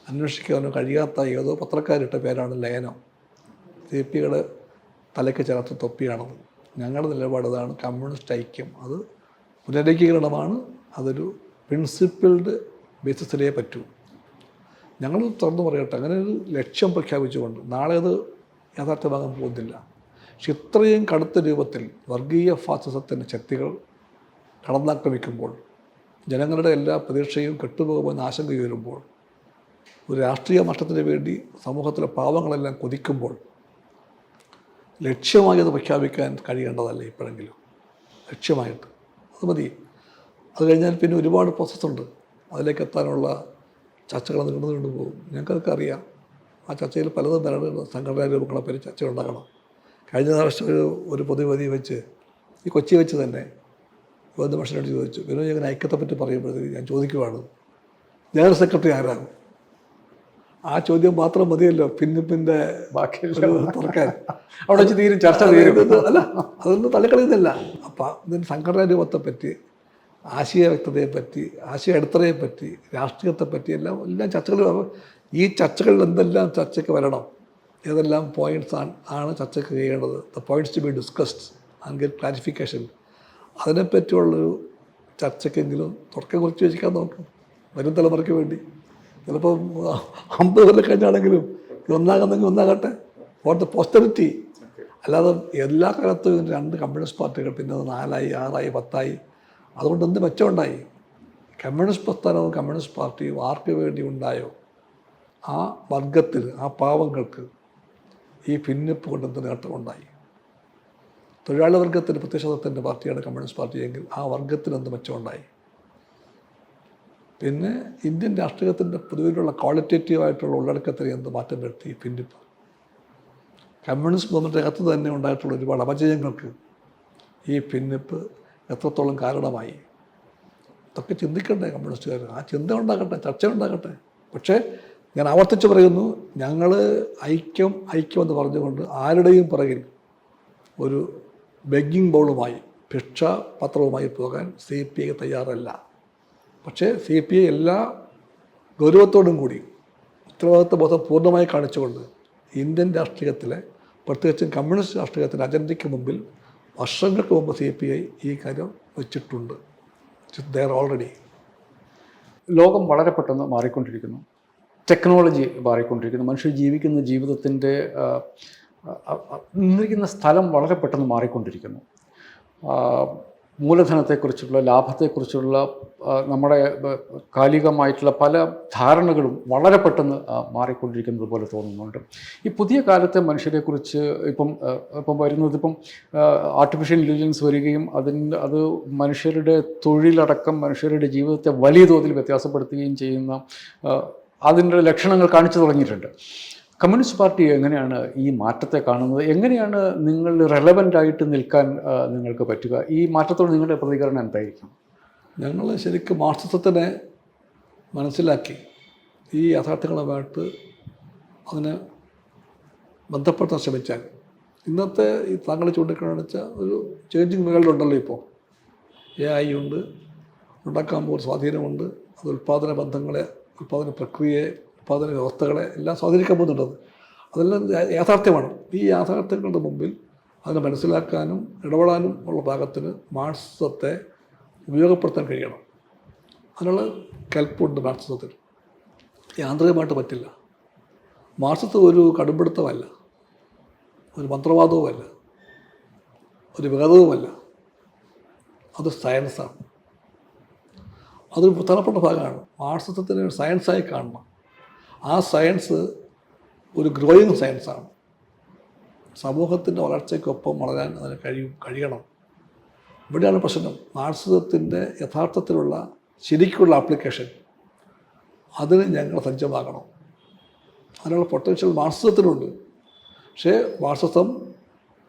അന്വേഷിക്കാനോ കഴിയാത്ത ഏതോ പത്രക്കാരിട്ട പേരാണ് ലയനം. CPIയുടെ തലയ്ക്ക് ചേർത്ത് തൊപ്പിയാണത്. ഞങ്ങളുടെ നിലപാട് അതാണ്. കമ്മ്യൂണിസ്റ്റ് ഐക്യം അത് പുനരേകീകരണമാണ്. അതൊരു പ്രിൻസിപ്പിൾഡ് ബേസിസിലേ പറ്റൂ. ഞങ്ങൾ തുറന്നു പറയട്ടെ, അങ്ങനെ ഒരു ലക്ഷ്യം പ്രഖ്യാപിച്ചുകൊണ്ട് നാളെ അത് യാഥാർത്ഥ്യമാകാൻ പോകുന്നില്ല. പക്ഷെ ഇത്രയും കടുത്ത രൂപത്തിൽ വർഗീയ ഫാസിസത്തിൻ്റെ ശക്തികൾ കടന്നാക്രമിക്കുമ്പോൾ, ജനങ്ങളുടെ എല്ലാ പ്രതീക്ഷയും കെട്ടുപോകുമെന്ന് ആശങ്ക ഉയരുമ്പോൾ, ഒരു രാഷ്ട്രീയ നഷ്ടത്തിന് വേണ്ടി സമൂഹത്തിലെ പാവങ്ങളെല്ലാം കൊതിക്കുമ്പോൾ ലക്ഷ്യമായി അത് പ്രഖ്യാപിക്കാൻ കഴിയേണ്ടതല്ലേ ഇപ്പോഴെങ്കിലും? ലക്ഷ്യമായിട്ട് അത് മതി. അത് കഴിഞ്ഞാൽ പിന്നെ ഒരുപാട് പ്രോസസ്സുണ്ട്. അതിലേക്ക് എത്താനുള്ള ചർച്ചകൾ നീണ്ടു പോകും. ഞങ്ങൾക്കൊക്കെ അറിയാം. ആ ചർച്ചയിൽ പലതും വരണം. സംഘടനാ രൂപങ്ങളെ പറ്റി ചർച്ച ഉണ്ടാക്കണം. കഴിഞ്ഞ പ്രാവശ്യം ഒരു പൊതുവേദി വെച്ച് ഈ കൊച്ചി വെച്ച് തന്നെ ഗോവിന്ദമാഷിനോട് ചോദിച്ചു, വിനോദ് ഐക്യത്തെപ്പറ്റി പറയുമ്പോഴത്തേക്ക് ഞാൻ ചോദിക്കുവാണ്, ജനറൽ സെക്രട്ടറി ആരാകും? ആ ചോദ്യം മാത്രം മതിയല്ലോ പിന്നിപ്പിൻ്റെ ബാക്കി തുറക്കാൻ. അവിടെ വെച്ച് തീരും, ചർച്ച തീരും. അല്ല, അതൊന്നും തള്ളിക്കളയുന്നില്ല. അപ്പം ഇതിന് സംഘടനാ രൂപത്തെപ്പറ്റി, ആശയ വ്യക്തതയെപ്പറ്റി, ആശയ അടിത്തറയെപ്പറ്റി, രാഷ്ട്രീയത്തെപ്പറ്റി എല്ലാം ചർച്ചകൾ. ഈ ചർച്ചകളിൽ എന്തെല്ലാം ചർച്ചയ്ക്ക് വരണം, ഏതെല്ലാം പോയിൻറ്റ്സ് ആണ് ചർച്ചയ്ക്ക് ചെയ്യേണ്ടത്, the points to be discussed and get clarification, അതിനെപ്പറ്റിയുള്ളൊരു ചർച്ചയ്ക്കെങ്കിലും തുടക്കം കുറിച്ച് വെച്ചിക്കാൻ നോക്കും വരും തലമുറയ്ക്ക് വേണ്ടി. ചിലപ്പോൾ 50 കൊല്ലം കഴിഞ്ഞാണെങ്കിലും ഒന്നാകുന്നെങ്കിൽ ഒന്നാകട്ടെ, ഫോർ ദ പോസ്റ്ററിറ്റി. അല്ലാതെ എല്ലാ കാലത്തും 2 കമ്മ്യൂണിസ്റ്റ് പാർട്ടികൾ, പിന്നെ 4ആയി 6ആയി 10ആയി, അതുകൊണ്ട് എന്ത് മെച്ചമുണ്ടായി? കമ്മ്യൂണിസ്റ്റ് പ്രസ്ഥാനവും കമ്മ്യൂണിസ്റ്റ് പാർട്ടിയും ആർക്ക് വേണ്ടി ഉണ്ടായോ? ആ വർഗത്തിൽ, ആ പാവങ്ങൾക്ക് ഈ ഭിന്നിപ്പ് കൊണ്ട് എന്ത് നേട്ടമുണ്ടായി? തൊഴിലാളി വർഗത്തിൻ്റെ പ്രതിഷേധത്തിൻ്റെ പാർട്ടിയാണ് കമ്മ്യൂണിസ്റ്റ് പാർട്ടി എങ്കിൽ ആ വർഗത്തിന് എന്ത് മെച്ചമുണ്ടായി? പിന്നെ ഇന്ത്യൻ രാഷ്ട്രീയത്തിൻ്റെ പൊതുവിലുള്ള ക്വാളിറ്റേറ്റീവായിട്ടുള്ള ഉള്ളടക്കത്തിൽ എന്ത് മാറ്റം വരുത്തി ഈ ഭിന്നിപ്പ്? കമ്മ്യൂണിസ്റ്റ് മൂവ്മെൻറ്റിനകത്ത് തന്നെ ഉണ്ടായിട്ടുള്ള ഒരുപാട് അപജയങ്ങൾക്ക് ഈ ഭിന്നിപ്പ് എത്രത്തോളം കാരണമായി? ഇതൊക്കെ ചിന്തിക്കണ്ടേ കമ്മ്യൂണിസ്റ്റുകാർ? ആ ചിന്ത ഉണ്ടാകട്ടെ, ചർച്ച ഉണ്ടാകട്ടെ. പക്ഷേ ഞാൻ ആവർത്തിച്ച് പറയുന്നു, ഞങ്ങൾ ഐക്യം എന്ന് പറഞ്ഞുകൊണ്ട് ആരുടെയും പിറകിൽ ഒരു ബെഗ്ഗിങ് ബൗളുമായി, ഭിക്ഷാപത്രവുമായി പോകാൻ CPI തയ്യാറല്ല. പക്ഷേ CPI എല്ലാ ഗൗരവത്തോടും കൂടി ഉത്തരവാദിത്വ ബോധം പൂർണ്ണമായി കാണിച്ചുകൊണ്ട് ഇന്ത്യൻ രാഷ്ട്രീയത്തിലെ, പ്രത്യേകിച്ചും കമ്മ്യൂണിസ്റ്റ് രാഷ്ട്രീയത്തിൻ്റെ അജണ്ടയ്ക്ക് മുമ്പിൽ വർഷങ്ങൾക്ക് മുമ്പ് CPI ഈ കാര്യം വെച്ചിട്ടുണ്ട്. There already. ലോകം വളരെ പെട്ടെന്ന് മാറിക്കൊണ്ടിരിക്കുന്നു, ടെക്നോളജി മാറിക്കൊണ്ടിരിക്കുന്നു, മനുഷ്യർ ജീവിക്കുന്ന ജീവിതത്തിൻ്റെ നിന്നിരിക്കുന്ന സ്ഥലം വളരെ പെട്ടെന്ന് മാറിക്കൊണ്ടിരിക്കുന്നു. മൂലധനത്തെക്കുറിച്ചുള്ള, ലാഭത്തെക്കുറിച്ചുള്ള നമ്മുടെ കാലികമായിട്ടുള്ള പല ധാരണകളും വളരെ പെട്ടെന്ന് മാറിക്കൊണ്ടിരിക്കുന്നത് പോലെ തോന്നുന്നുണ്ട്. ഈ പുതിയ കാലത്തെ മനുഷ്യരെക്കുറിച്ച് ഇപ്പം വരുന്നത്, ആർട്ടിഫിഷ്യൽ ഇൻ്റലിജൻസ് വരികയും അത് മനുഷ്യരുടെ തൊഴിലടക്കം മനുഷ്യരുടെ ജീവിതത്തെ വലിയ തോതിൽ വ്യത്യാസപ്പെടുത്തുകയും ചെയ്യുന്ന അതിൻ്റെ ലക്ഷണങ്ങൾ കാണിച്ചു തുടങ്ങിയിട്ടുണ്ട്. കമ്മ്യൂണിസ്റ്റ് പാർട്ടി എങ്ങനെയാണ് ഈ മാറ്റത്തെ കാണുന്നത്? എങ്ങനെയാണ് നിങ്ങൾ റെലവൻ്റായിട്ട് നിൽക്കാൻ നിങ്ങൾക്ക് പറ്റുക? ഈ മാറ്റത്തോട് നിങ്ങളുടെ പ്രതികരണം എന്തായിരിക്കും? ഞങ്ങൾ ശരിക്കും മാർക്സിസത്തിനെ മനസ്സിലാക്കി ഈ യാഥാർത്ഥ്യങ്ങളുമായിട്ട് അതിനെ ബന്ധപ്പെടുത്താൻ ശ്രമിച്ചാൽ ഇന്നത്തെ ഈ താങ്കൾ ചൂണ്ടിക്കാണെന്ന് വെച്ചാൽ ഒരു ചേഞ്ചിങ് വേൾഡുണ്ടല്ലോ. ഇപ്പോൾ AI ഉണ്ട്, ഉണ്ടാക്കാൻ പോകുന്ന സ്വാധീനമുണ്ട്. അത് ഉൽപ്പാദന ബന്ധങ്ങളെ, ഉൽപ്പാദന പ്രക്രിയയെ, ഉൽപ്പാദന വ്യവസ്ഥകളെ എല്ലാം സ്വാധീനിക്കാൻ പോകുന്നുണ്ടത്. അതെല്ലാം യാഥാർത്ഥ്യമാണ്. ഈ യാഥാർത്ഥ്യങ്ങളുടെ മുമ്പിൽ അതിനെ മനസ്സിലാക്കാനും ഇടപെടാനും ഉള്ള ഭാഗത്തിന് മാർക്സിസത്തെ ഉപയോഗപ്പെടുത്താൻ കഴിയണം. അതിനുള്ള കെൽപ്പുണ്ട് മാർക്സിസത്തിൽ. യാന്ത്രികമായിട്ട് പറ്റില്ല. മാർക്സിസം ഒരു കടുംപിടുത്തമല്ല, ഒരു മന്ത്രവാദവുമല്ല, ഒരു വേദവുമല്ല. അത് സയൻസാണ്. അതൊരു പ്രധാനപ്പെട്ട ഭാഗമാണ്. മാർക്സിസത്തിനെ ഒരു സയൻസായി കാണണം. ആ സയൻസ് ഒരു ഗ്രോയിങ് സയൻസാണ്. സമൂഹത്തിൻ്റെ വളർച്ചയ്ക്കൊപ്പം വളരാൻ അതിന് കഴിയണം. ഇവിടെയാണ് പ്രശ്നം. മാർക്സിസത്തിൻ്റെ യഥാർത്ഥത്തിലുള്ള ശരിക്കുള്ള ആപ്ലിക്കേഷൻ, അതിന് ഞങ്ങൾ സജ്ജമാകണം. അതിനുള്ള പൊട്ടൻഷ്യൽ മാർക്സിസത്തിനുണ്ട്. പക്ഷേ മാർക്സിസം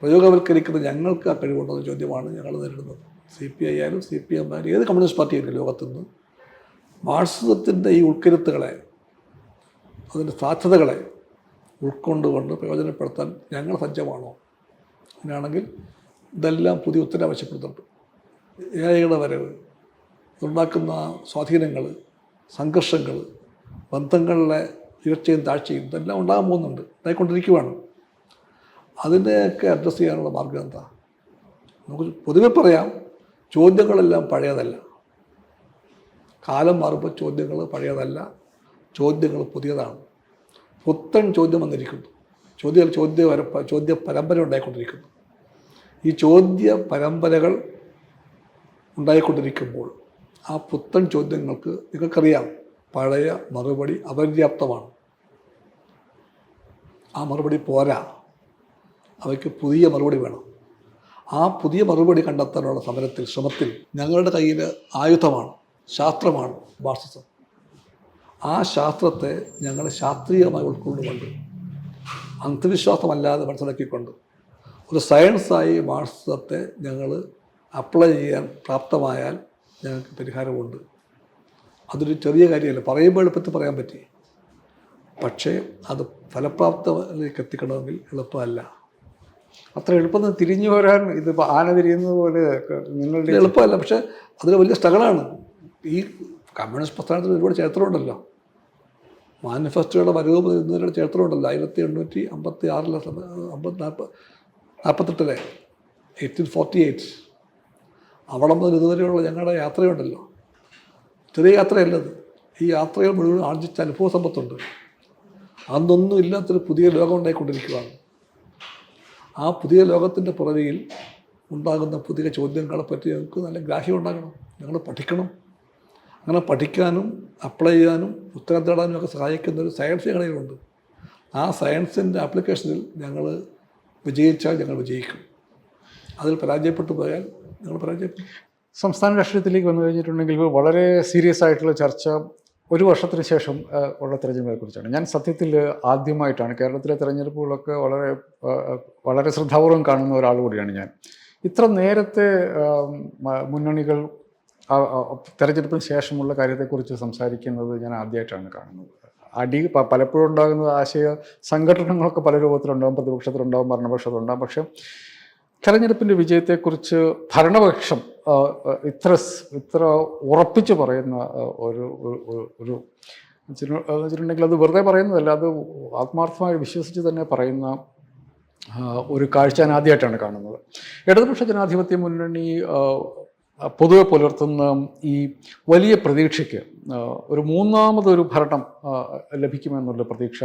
പ്രയോഗവൽക്കരിക്കുന്ന ഞങ്ങൾക്ക് ആ കഴിവുണ്ടെന്ന ചോദ്യമാണ് ഞങ്ങൾ നേരിടുന്നത്. CPI ആയാലും CPM ആയാലും ഏത് കമ്മ്യൂണിസ്റ്റ് പാർട്ടിയായാലും ലോകത്തുനിന്ന് മാർക്സിസത്തിൻ്റെ ഈ ഉൾക്കരുത്തുകളെ, അതിൻ്റെ സാധ്യതകളെ ഉൾക്കൊണ്ടുകൊണ്ട് പ്രയോജനപ്പെടുത്താൻ ഞങ്ങൾ സജ്ജമാണോ? അങ്ങനെയാണെങ്കിൽ ഇതെല്ലാം പുതിയ ഉത്തരം ആവശ്യപ്പെടുന്നുണ്ട്. AI-യുടെ വരവ്, ഉണ്ടാക്കുന്ന സ്വാധീനങ്ങൾ, സംഘർഷങ്ങൾ, ബന്ധങ്ങളിലെ ഉയർച്ചയും താഴ്ചയും ഇതെല്ലാം ഉണ്ടാകാൻ പോകുന്നുണ്ട്, ഉണ്ടായിക്കൊണ്ടിരിക്കുകയാണ്. അതിനെയൊക്കെ അഡ്രസ്സ് ചെയ്യാനുള്ള മാർഗം എന്താ? നമുക്ക് പൊതുവെ പറയാം, ചോദ്യങ്ങളെല്ലാം പഴയതല്ല. കാലം മാറുമ്പോൾ ചോദ്യങ്ങൾ പഴയതല്ല, ചോദ്യങ്ങൾ പുതിയതാണ്. പുത്തൻ ചോദ്യം വന്നിരിക്കുന്നു. ചോദ്യ പരമ്പര ഉണ്ടായിക്കൊണ്ടിരിക്കുന്നു. ഈ ചോദ്യ പരമ്പരകൾ ഉണ്ടായിക്കൊണ്ടിരിക്കുമ്പോൾ ആ പുത്തൻ ചോദ്യങ്ങൾക്ക് നിങ്ങൾക്കറിയാം, പഴയ മറുപടി അപര്യാപ്തമാണ്. ആ മറുപടി പോരാ, അവയ്ക്ക് പുതിയ മറുപടി വേണം. ആ പുതിയ മറുപടി കണ്ടെത്താനുള്ള ശ്രമത്തിൽ ഞങ്ങളുടെ കയ്യിൽ ആയുധമാണ്, ശാസ്ത്രമാണ് മാർക്സിസം. ആ ശാസ്ത്രത്തെ ഞങ്ങൾ ശാസ്ത്രീയമായി ഉൾക്കൊണ്ടുകൊണ്ട് അന്ധവിശ്വാസമല്ലാതെ മനസ്സിലാക്കിക്കൊണ്ട് ഒരു സയൻസായി മാർക്സിസത്തെ ഞങ്ങൾ അപ്ലൈ ചെയ്യാൻ പ്രാപ്തമായാൽ ഞങ്ങൾക്ക് പരിഹാരമുണ്ട്. അതൊരു ചെറിയ കാര്യമല്ല, പറയുമ്പോൾ എളുപ്പത്തിൽ പറയാൻ പറ്റി, പക്ഷേ അത് ഫലപ്രാപ്തത്തിലേക്ക് എത്തിക്കണമെങ്കിൽ എളുപ്പമല്ല. അത്ര എളുപ്പം തിരിഞ്ഞു വരാൻ ഇതിപ്പോൾ ആന തിരിയുന്നത് പോലെ നിങ്ങളുടെ എളുപ്പമല്ല, പക്ഷേ അതിൽ വലിയ സ്ട്രഗിളാണ്. ഈ കമ്മ്യൂണിസ്റ്റ് പ്രസ്ഥാനത്തിന് ഒരുപാട് ചരിത്രമുണ്ടല്ലോ. മാനിഫെസ്റ്റോയുടെ വരവ് എന്നൊരു ചരിത്രമുണ്ടല്ലോ. 1846 1848 അവിടെ മുതൽ ഇതുവരെയുള്ള ഞങ്ങളുടെ യാത്രയുണ്ടല്ലോ. ചെറിയ യാത്രയല്ലത്. ഈ യാത്രകൾ മുഴുവൻ ആർജിച്ച അനുഭവ സമ്പത്തുണ്ട്. അന്നൊന്നും ഇല്ലാത്തൊരു പുതിയ ലോകം ഉണ്ടായിക്കൊണ്ടിരിക്കുകയാണ്. ആ പുതിയ ലോകത്തിൻ്റെ പുറകിൽ ഉണ്ടാകുന്ന പുതിയ ചോദ്യങ്ങളെപ്പറ്റി ഞങ്ങൾക്ക് നല്ല ഗ്രാഹ്യം ഉണ്ടാകണം. ഞങ്ങൾ പഠിക്കണം. അങ്ങനെ പഠിക്കാനും അപ്ലൈ ചെയ്യാനും ഉത്തരം തേടാനും ഒക്കെ സഹായിക്കുന്ന ഒരു സയൻസ് ഞങ്ങളിലുണ്ട്. ആ സയൻസിൻ്റെ ആപ്ലിക്കേഷനിൽ ഞങ്ങൾ വിജയിച്ചാൽ ഞങ്ങൾ വിജയിക്കും. അതിൽ പരാജയപ്പെട്ടു പോയാൽ ഞങ്ങൾ പരാജയപ്പെടും. സംസ്ഥാന രാഷ്ട്രീയത്തിലേക്ക് വന്നു കഴിഞ്ഞിട്ടുണ്ടെങ്കിൽ വളരെ സീരിയസ് ആയിട്ടുള്ള ചർച്ച ഒരു വർഷത്തിന് ശേഷം ഉള്ള തെരഞ്ഞെടുപ്പിനെക്കുറിച്ചാണ്. ഞാൻ സത്യത്തിൽ ആദ്യമായിട്ടാണ് കേരളത്തിലെ തെരഞ്ഞെടുപ്പുകളൊക്കെ വളരെ ശ്രദ്ധാപൂർവം കാണുന്ന ഒരാൾ കൂടിയാണ് ഞാൻ. ഇത്ര നേരത്തെ മുന്നണികൾ തെരഞ്ഞെടുപ്പിന് ശേഷമുള്ള കാര്യത്തെക്കുറിച്ച് സംസാരിക്കുന്നത് ഞാൻ ആദ്യമായിട്ടാണ് കാണുന്നത്. പലപ്പോഴും ഉണ്ടാകുന്ന ആശയ സംഘടനകളൊക്കെ പല രൂപത്തിലുണ്ടാകും. പ്രതിപക്ഷത്തിലുണ്ടാകും, ഭരണപക്ഷത്തിലുണ്ടാകും. പക്ഷേ തെരഞ്ഞെടുപ്പിൻ്റെ വിജയത്തെക്കുറിച്ച് ഭരണപക്ഷം ഇത്ര ഉറപ്പിച്ച് പറയുന്ന ഒരു വെച്ചിട്ടുണ്ടെങ്കിൽ അത് വെറുതെ പറയുന്നതല്ല, അത് ആത്മാർത്ഥമായി വിശ്വസിച്ച് തന്നെ പറയുന്ന ഒരു കാഴ്ച ഞാൻ ആദ്യമായിട്ടാണ് കാണുന്നത്. ഇടതുപക്ഷ ജനാധിപത്യ മുന്നണി പൊതുവെ പുലർത്തുന്ന ഈ വലിയ പ്രതീക്ഷയ്ക്ക് ഒരു മൂന്നാമതൊരു ഭരണം ലഭിക്കുമെന്നുള്ള പ്രതീക്ഷ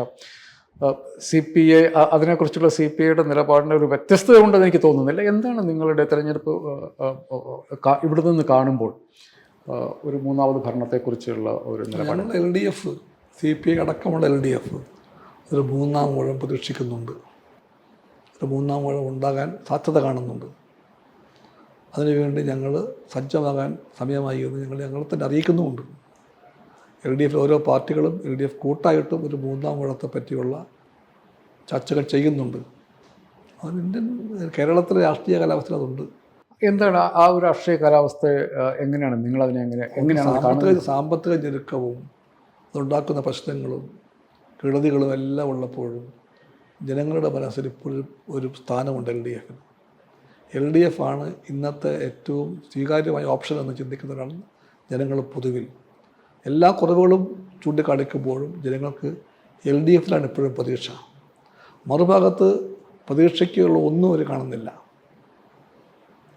CPI അതിനെക്കുറിച്ചുള്ള CPIയുടെ നിലപാടിൻ്റെ ഒരു വ്യത്യസ്തത ഉണ്ടെന്ന് എനിക്ക് തോന്നുന്നില്ല. എന്താണ് നിങ്ങളുടെ തെരഞ്ഞെടുപ്പ് ഇവിടെ നിന്ന് കാണുമ്പോൾ ഒരു മൂന്നാമത് ഭരണത്തെക്കുറിച്ചുള്ള ഒരു നിലപാട്? LDF CPI അടക്കമുള്ള LDF ഒരു മൂന്നാം ഊഴം പ്രതീക്ഷിക്കുന്നുണ്ട്. ഒരു മൂന്നാം ഊഴം ഉണ്ടാകാൻ സാധ്യത കാണുന്നുണ്ട്. അതിനുവേണ്ടി ഞങ്ങൾ സജ്ജമാകാൻ സമയമായി എന്ന് ഞങ്ങൾ തന്നെ അറിയിക്കുന്നുമുണ്ട്. LDF ഓരോ പാർട്ടികളും LDF കൂട്ടായിട്ടും ഒരു മൂന്നാം ഊഴത്തെ പറ്റിയുള്ള ചർച്ചകൾ ചെയ്യുന്നുണ്ട്. അത് കേരളത്തിലെ രാഷ്ട്രീയ കാലാവസ്ഥയിൽ അതുണ്ട്. എന്താണ് ആ ഒരു രാഷ്ട്രീയ കാലാവസ്ഥ? എങ്ങനെയാണ് നിങ്ങളതിനെ എങ്ങനെയാണ് സാമ്പത്തിക ഞെരുക്കവും അതുണ്ടാക്കുന്ന പ്രശ്നങ്ങളും കെടുതികളും എല്ലാം ഉള്ളപ്പോഴും ജനങ്ങളുടെ മനസ്സിൽ ഇപ്പോഴും ഒരു സ്ഥാനമുണ്ട് LDFന്. LDF ആണ് ഇന്നത്തെ ഏറ്റവും സ്വീകാര്യമായ ഓപ്ഷൻ എന്ന് ചിന്തിക്കുന്നവരാണ് ജനങ്ങൾ പൊതുവിൽ. എല്ലാ കുറവുകളും ചൂണ്ടിക്കാണിക്കുമ്പോഴും ജനങ്ങൾക്ക് LDFലാണ് എപ്പോഴും പ്രതീക്ഷ. മറുഭാഗത്ത് പ്രതീക്ഷയ്ക്കുള്ള ഒന്നും അവർ കാണുന്നില്ല.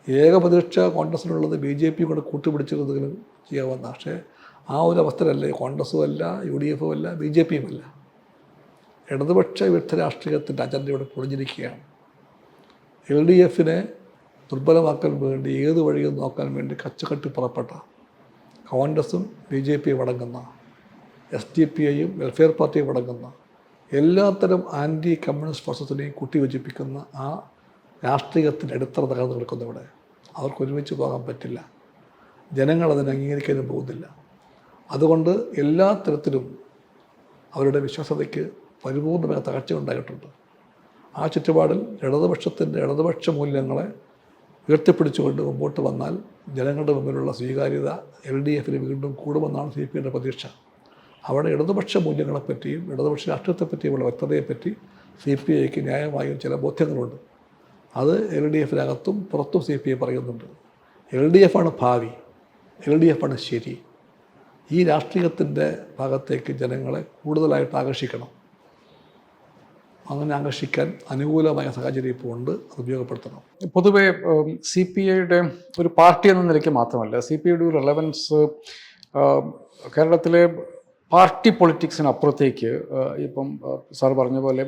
ഏക പ്രതീക്ഷ കോൺഗ്രസ്സിനുള്ളത് BJP കൂടെ കൂട്ടുപിടിച്ചിരുന്നതിലും ചെയ്യാവുന്ന. പക്ഷേ ആ ഒരു അവസ്ഥയിലല്ലേ കോൺഗ്രസും അല്ല, UDFും അല്ല, BJPയും അല്ല. ഇടതുപക്ഷ വിരുദ്ധ രാഷ്ട്രീയത്തിൻ്റെ അജണ്ട ഇവിടെ പൊളിഞ്ഞിരിക്കുകയാണ്. LDFനെ ദുർബലമാക്കാൻ വേണ്ടി ഏത് വഴിയും നോക്കാൻ വേണ്ടി കച്ചകെട്ടി പുറപ്പെട്ട കോൺഗ്രസും BJPയും അടങ്ങുന്ന SDPIയും വെൽഫെയർ പാർട്ടിയും അടങ്ങുന്ന എല്ലാത്തരം ആൻറ്റി കമ്മ്യൂണിസ്റ്റ് ഫോഴ്സസിനെയും കൂട്ടിയോജിപ്പിക്കുന്ന ആ രാഷ്ട്രീയത്തിൻ്റെ അടിത്തറ തകർന്നു നിൽക്കുന്നവിടെ അവർക്ക് ഒരുമിച്ച് പോകാൻ പറ്റില്ല. ജനങ്ങൾ അതിനെ അംഗീകരിക്കാനും പോകുന്നില്ല. അതുകൊണ്ട് എല്ലാ തരത്തിലും അവരുടെ വിശ്വാസ്യതയ്ക്ക് പരിപൂർണമായ തകർച്ച ഉണ്ടായിട്ടുണ്ട്. ആ ചുറ്റുപാടിൽ ഇടതുപക്ഷ മൂല്യങ്ങളെ ഉയർത്തിപ്പിടിച്ചുകൊണ്ട് മുമ്പോട്ട് വന്നാൽ ജനങ്ങളുടെ മുമ്പിലുള്ള സ്വീകാര്യത LDFന് വീണ്ടും കൂടുമെന്നാണ് CPIയുടെ പ്രതീക്ഷ. അവിടെ ഇടതുപക്ഷ മൂല്യങ്ങളെപ്പറ്റിയും ഇടതുപക്ഷ രാഷ്ട്രീയത്തെപ്പറ്റിയുമുള്ള വ്യക്തതയെപ്പറ്റി CPIക്ക് ന്യായമായും ചില ബോധ്യങ്ങളുണ്ട്. അത് LDFനകത്തും പുറത്തും CPI പറയുന്നുണ്ട്. LDFാണ് ഭാവി, LDFാണ് ശരി. ഈ രാഷ്ട്രീയത്തിൻ്റെ ഭാഗത്തേക്ക് ജനങ്ങളെ കൂടുതലായിട്ട് ആകർഷിക്കണം. അങ്ങനെ ആകർഷിക്കാൻ അനുകൂലമായ സാഹചര്യം ഇപ്പോൾ ഉണ്ട്. അത് ഉപയോഗപ്പെടുത്തണം. പൊതുവെ CPIയുടെ ഒരു പാർട്ടി എന്ന നിലയ്ക്ക് മാത്രമല്ല, CPIയുടെ ഒരു റെലവൻസ് കേരളത്തിലെ പാർട്ടി പൊളിറ്റിക്സിനപ്പുറത്തേക്ക് ഇപ്പം സാർ പറഞ്ഞ പോലെ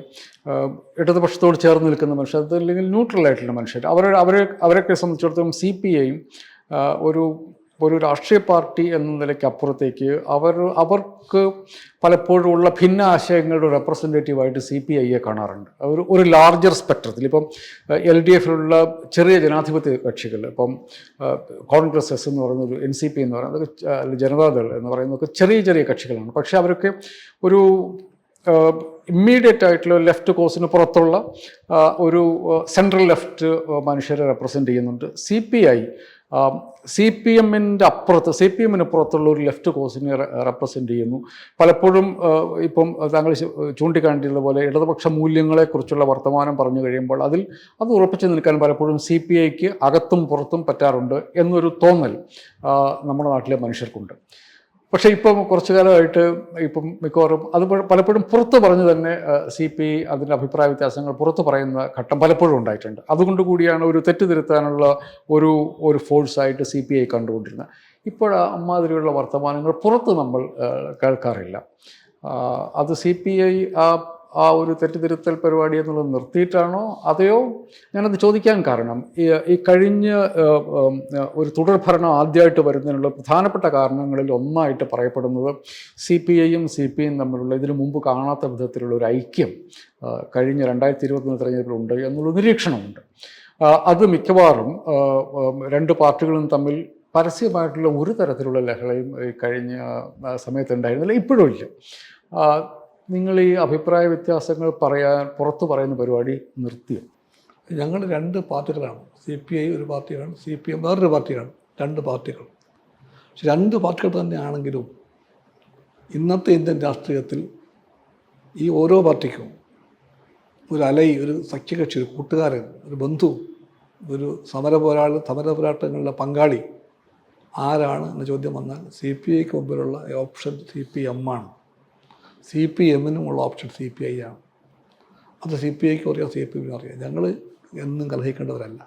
ഇടതുപക്ഷത്തോട് ചേർന്ന് നിൽക്കുന്ന മനുഷ്യർ, അതല്ലെങ്കിൽ ന്യൂട്രലായിട്ടുള്ള മനുഷ്യർ, അവരൊക്കെ സംബന്ധിച്ചിടത്തോളം CPIയും ഒരു ഒരു രാഷ്ട്രീയ പാർട്ടി എന്ന നിലയ്ക്ക് അപ്പുറത്തേക്ക് അവർക്ക് പലപ്പോഴും ഉള്ള ഭിന്ന ആശയങ്ങളുടെ റെപ്രസെൻറ്റേറ്റീവായിട്ട് CPIയെ കാണാറുണ്ട്. ഒരു ലാർജർ സ്പെക്ട്രത്തിൽ ഇപ്പം LDFിലുള്ള ചെറിയ ജനാധിപത്യ കക്ഷികൾ, ഇപ്പം കോൺഗ്രസ് എസ് എന്ന് പറയുന്നത്, NCP എന്ന് പറയുന്നത്, ജനതാദൾ എന്ന് പറയുന്നതൊക്കെ ചെറിയ ചെറിയ കക്ഷികളാണ്. പക്ഷേ അവരൊക്കെ ഒരു ഇമ്മീഡിയറ്റ് ആയിട്ടുള്ള ലെഫ്റ്റ് കോസിന് പുറത്തുള്ള ഒരു സെൻട്രൽ ലെഫ്റ്റ് മനുഷ്യരെ റെപ്രസെൻ്റ് ചെയ്യുന്നുണ്ട്. CPMൻ്റെ അപ്പുറത്ത്, CPMന് പുറത്തുള്ള ഒരു ലെഫ്റ്റ് കോസിനെ റെപ്രസെൻ്റ് ചെയ്യുന്നു. പലപ്പോഴും ഇപ്പം താങ്കൾ ചൂണ്ടിക്കാണിച്ചിട്ടുള്ള പോലെ ഇടതുപക്ഷ മൂല്യങ്ങളെക്കുറിച്ചുള്ള വർത്തമാനം പറഞ്ഞു കഴിയുമ്പോൾ അത് ഉറപ്പിച്ചു നിൽക്കാൻ പലപ്പോഴും CPIക്ക് അകത്തും പുറത്തും പറ്റാറുണ്ട് എന്നൊരു തോന്നൽ നമ്മുടെ നാട്ടിലെ മനുഷ്യർക്കുണ്ട്. പക്ഷേ ഇപ്പം കുറച്ചു കാലമായിട്ട് ഇപ്പം മിക്കവാറും അത് പലപ്പോഴും പുറത്ത് പറഞ്ഞു തന്നെ CPI അതിൻ്റെ അഭിപ്രായ വ്യത്യാസങ്ങൾ പുറത്ത് പറയുന്ന ഘട്ടം പലപ്പോഴും ഉണ്ടായിട്ടുണ്ട്. അതുകൊണ്ട് കൂടിയാണ് ഒരു തെറ്റുതിരുത്താനുള്ള ഒരു ഫോഴ്സായിട്ട് CPI കണ്ടുകൊണ്ടിരുന്നത്. അമ്മാതിരിയുള്ള വർത്തമാനങ്ങൾ പുറത്ത് നമ്മൾ കേൾക്കാറില്ല. അത് CPI ആ ഒരു തെറ്റുതിരുത്തൽ പരിപാടി എന്നുള്ളത് നിർത്തിയിട്ടാണോ അതെയോ? ഞാനത് ചോദിക്കാൻ കാരണം ഈ കഴിഞ്ഞ ഒരു തുടർഭരണം ആദ്യമായിട്ട് വരുന്നതിനുള്ള പ്രധാനപ്പെട്ട കാരണങ്ങളിൽ ഒന്നായിട്ട് പറയപ്പെടുന്നത് CPIയും CPIയും തമ്മിലുള്ള ഇതിനു മുമ്പ് കാണാത്ത വിധത്തിലുള്ള ഒരു ഐക്യം കഴിഞ്ഞ 2021 തെരഞ്ഞെടുപ്പിലുണ്ട് എന്നുള്ള നിരീക്ഷണമുണ്ട്. അത് മിക്കവാറും രണ്ട് പാർട്ടികളും തമ്മിൽ പരസ്യമായിട്ടുള്ള ഒരു തരത്തിലുള്ള ലഹളയും കഴിഞ്ഞ സമയത്തുണ്ടായിരുന്നില്ല, ഇപ്പോഴും ഇല്ല. നിങ്ങൾ ഈ അഭിപ്രായ വ്യത്യാസങ്ങൾ പുറത്തു പറയുന്ന പരിപാടി നിർത്തിയോ? ഞങ്ങൾ രണ്ട് പാർട്ടികളാണ്. CPI ഒരു പാർട്ടിയാണ്, CPM വേറൊരു പാർട്ടിയാണ്. രണ്ട് പാർട്ടികൾ. പക്ഷെ രണ്ട് പാർട്ടികൾ തന്നെയാണെങ്കിലും ഇന്നത്തെ ഇന്ത്യൻ രാഷ്ട്രീയത്തിൽ ഈ ഓരോ പാർട്ടിക്കും ഒരു ഒരു സഖ്യകക്ഷി, ഒരു കൂട്ടുകാരൻ, ഒരു ബന്ധു, ഒരു സമര പോരാട്ടങ്ങളിലെ പങ്കാളി ആരാണ് എന്ന ചോദ്യം വന്നാൽ CPIക്ക് മുമ്പിലുള്ള ഓപ്ഷൻ CPM ആണ്. CPMനുമുള്ള ഓപ്ഷൻ CPI ആണ്. അത് CPIക്ക് അറിയാം, CPMനും അറിയാം. ഞങ്ങൾ എന്നും കലഹിക്കേണ്ടവരല്ല,